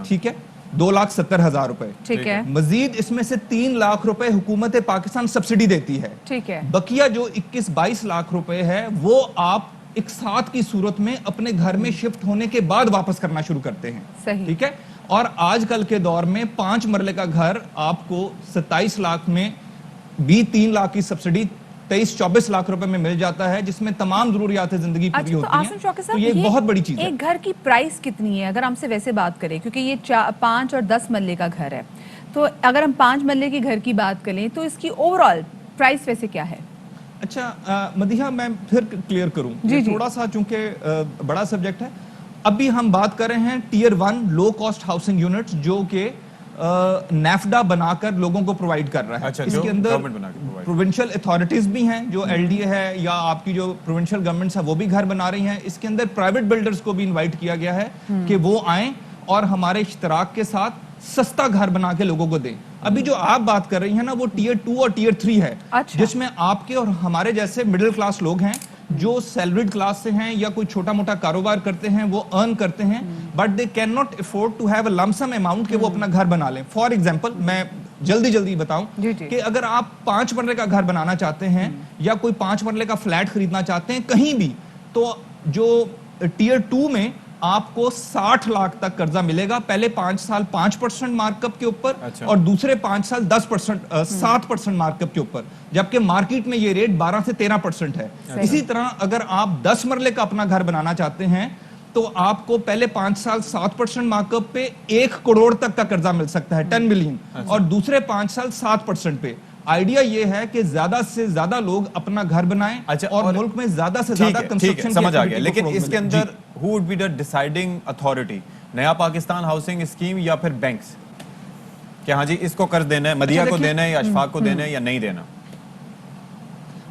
ٹھیک ہے, 2,70,000 روپے. ٹھیک ہے. مزید اس میں سے 3 لاکھ روپے حکومت پاکستان سبسڈی دیتی ہے. ٹھیک ہے. بقیہ جو 21-22 لاکھ روپے ہے وہ آپ اقساط کی صورت میں اپنے گھر میں شفٹ ہونے کے بعد واپس کرنا شروع کرتے ہیں. صحیح. ٹھیک ہے. اور آج کل کے دور میں 5 مرلے کا گھر آپ کو 27 لاکھ میں بھی 3 لاکھ کی سبسڈی 23-24 لاکھ روپے میں مل جاتا ہے, جس میں تمام ضروریات زندگی پوری ہوتی ہیں. تو یہ بہت بڑی چیز ہے. ایک گھر کی پرائس کتنی ہے اگر ہم سے ویسے بات کریں, کیونکہ یہ 5 اور 10 مرلے کا گھر ہے, تو اگر ہم 5 مرلے کے گھر کی بات کریں تو اس کی اوورآل پرائس ویسے کیا ہے؟ اچھا مدیحہ میں پھر کلیئر کروں, تھوڑا سا چونکہ بڑا سبجیکٹ ہے. ابھی ہم بات کر رہے ہیں tier 1 low cost housing units جو کہ نیفڈا بنا کر لوگوں کو پرووائڈ کر رہا ہے. اس کے اندر پروونشل اتھارٹیز بھی ہیں, جو ایل ڈی اے ہے یا آپ کی جو پروونشل گورنمنٹس ہیں وہ بھی گھر بنا رہی ہیں. اس کے اندر پرائیویٹ بلڈرز کو بھی انوائٹ کیا گیا ہے کہ وہ آئیں اور ہمارے اشتراک کے ساتھ سستا گھر بنا کے لوگوں کو دیں. ابھی جو آپ بات کر رہی ہیں نا وہ ٹیئر 2 اور ٹیئر 3 ہے, جس میں آپ کے اور ہمارے جیسے مڈل کلاس لوگ ہیں جو سیلریڈ کلاس سے ہیں یا کوئی چھوٹا موٹا کاروبار کرتے ہیں, وہ ارن کرتے ہیں, but they can not afford to have a lump sum amount کہ وہ اپنا گھر بنا لیں. فار ایگزامپل میں جلدی بتاؤں کہ اگر آپ 5 مرلے کا گھر بنانا چاہتے ہیں یا کوئی 5 مرلے کا فلیٹ خریدنا چاہتے ہیں کہیں بھی, تو جو ٹیئر 2 میں آپ کو 60 لاکھ تک قرضہ ملے گا. پہلے 5 سال 5% مارک اپ کے اوپر اور دوسرے 5 سال 7% مارک اپ کے اوپر, جبکہ مارکیٹ میں یہ ریٹ 12 سے 13% ہے. اسی طرح اگر آپ 10 مرلے کا اپنا گھر بنانا چاہتے ہیں تو آپ کو پہلے 5 سال 7% مارک اپ پہ 1 کروڑ تک کا قرضہ مل سکتا ہے, 10 ملین, اور دوسرے 5 سال 7% پہ. آئیڈیا یہ ہے کہ زیادہ سے زیادہ لوگ اپنا گھر بنائیں اور ملک میں زیادہ سے زیادہ کنسٹرکشن سمجھ آ گیا. لیکن اس کے اندر who would be the deciding authority, نیا پاکستان ہاؤسنگ اسکیم یا پھر بینکس, کہ ہاں جی اس کو قرض دینا ہے, مدیحہ کو دینا ہے یا اشفاق کو دینا ہے یا نہیں دینا؟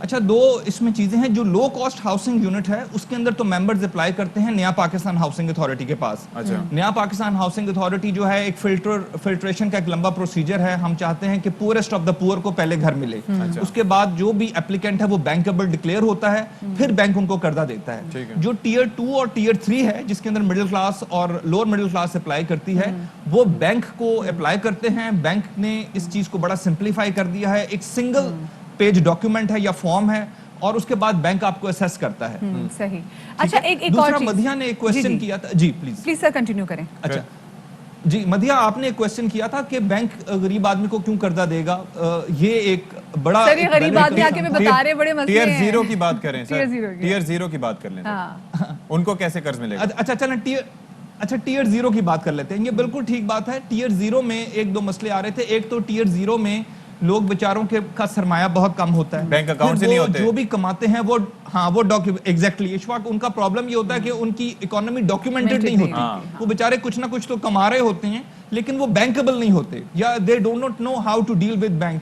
اچھا 2 اس میں چیزیں ہیں. جو لو کاسٹ ہاؤسنگ یونٹ ہے اس کے اندر تو ممبرز اپلائی کرتے ہیں نیا پاکستان ہاؤسنگ اتھارٹی کے پاس. نیا پاکستان ہاؤسنگ اتھارٹی جو ہے ایک فلٹریشن کا ایک لمبا پروسیجر ہے. ہم چاہتے ہیں کہ پورسٹ آف دا پور کو پہلے گھر ملے, اس کے بعد جو بھی اپلیکینٹ ہے وہ بینکیبل ڈکلیئر ہوتا ہے, پھر بینک ان کو قرضہ دیتا ہے. جو ٹیئر 2 اور ٹیئر 3 ہے جس کے اندر مڈل کلاس اور لوور مڈل کلاس اپلائی کرتی ہے, وہ بینک کو اپلائی کرتے ہیں. بینک نے اس چیز کو بڑا سمپلیفائی کر دیا ہے, ایک سنگل پیج ڈاکیومنٹ ہے یا فارم ہے, اور اس کے بعد بینک آپ کو اسیس کرتا ہے. صحیح. اچھا ایک اور دوسرا مدیحہ نے ایک کوسچن کیا تھا. جی پلیز سر کنٹینیو کریں. اچھا جی مدیحہ آپ نے ایک کوسچن کیا تھا کہ بینک غریب آدمی کو کیوں قرضہ دے گا. یہ ایک بڑا سر یہ غریب آدمی آ کے میں بتا رہے بڑے مسئلے ہیں. ٹیئر 0 کی بات کریں سر, ٹیئر 0 کی بات کر لیں, ان کو کیسے قرض ملے گا؟ اچھا چلیں ٹیئر 0 کی بات کر لیتے ہیں. یہ بالکل ٹھیک بات ہے. ٹیئر 0 میں 2 مسئلے آ رہے تھے. ایک تو ٹیئر 0 میں لوگ بیچاروں کا سرمایہ بہت کم ہوتا ہے, بینک اکاؤنٹ سے نہیں ہوتے, جو بھی کماتے ہیں وہ ایگزیکٹلی اشفاق ان کا پرابلم یہ ہوتا ہے کہ ان کی اکانومی ڈاکیومنٹڈ نہیں ہوتی. وہ بیچارے کچھ نہ کچھ تو کما رہے ہوتے ہیں لیکن وہ بینکیبل نہیں ہوتے, یا they do not know how to deal with bank.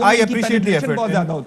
I appreciate the effort.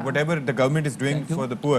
whatever the government is doing for the poor.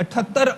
78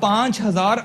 5,000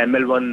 ML1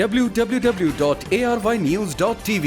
www.arYnews.tv।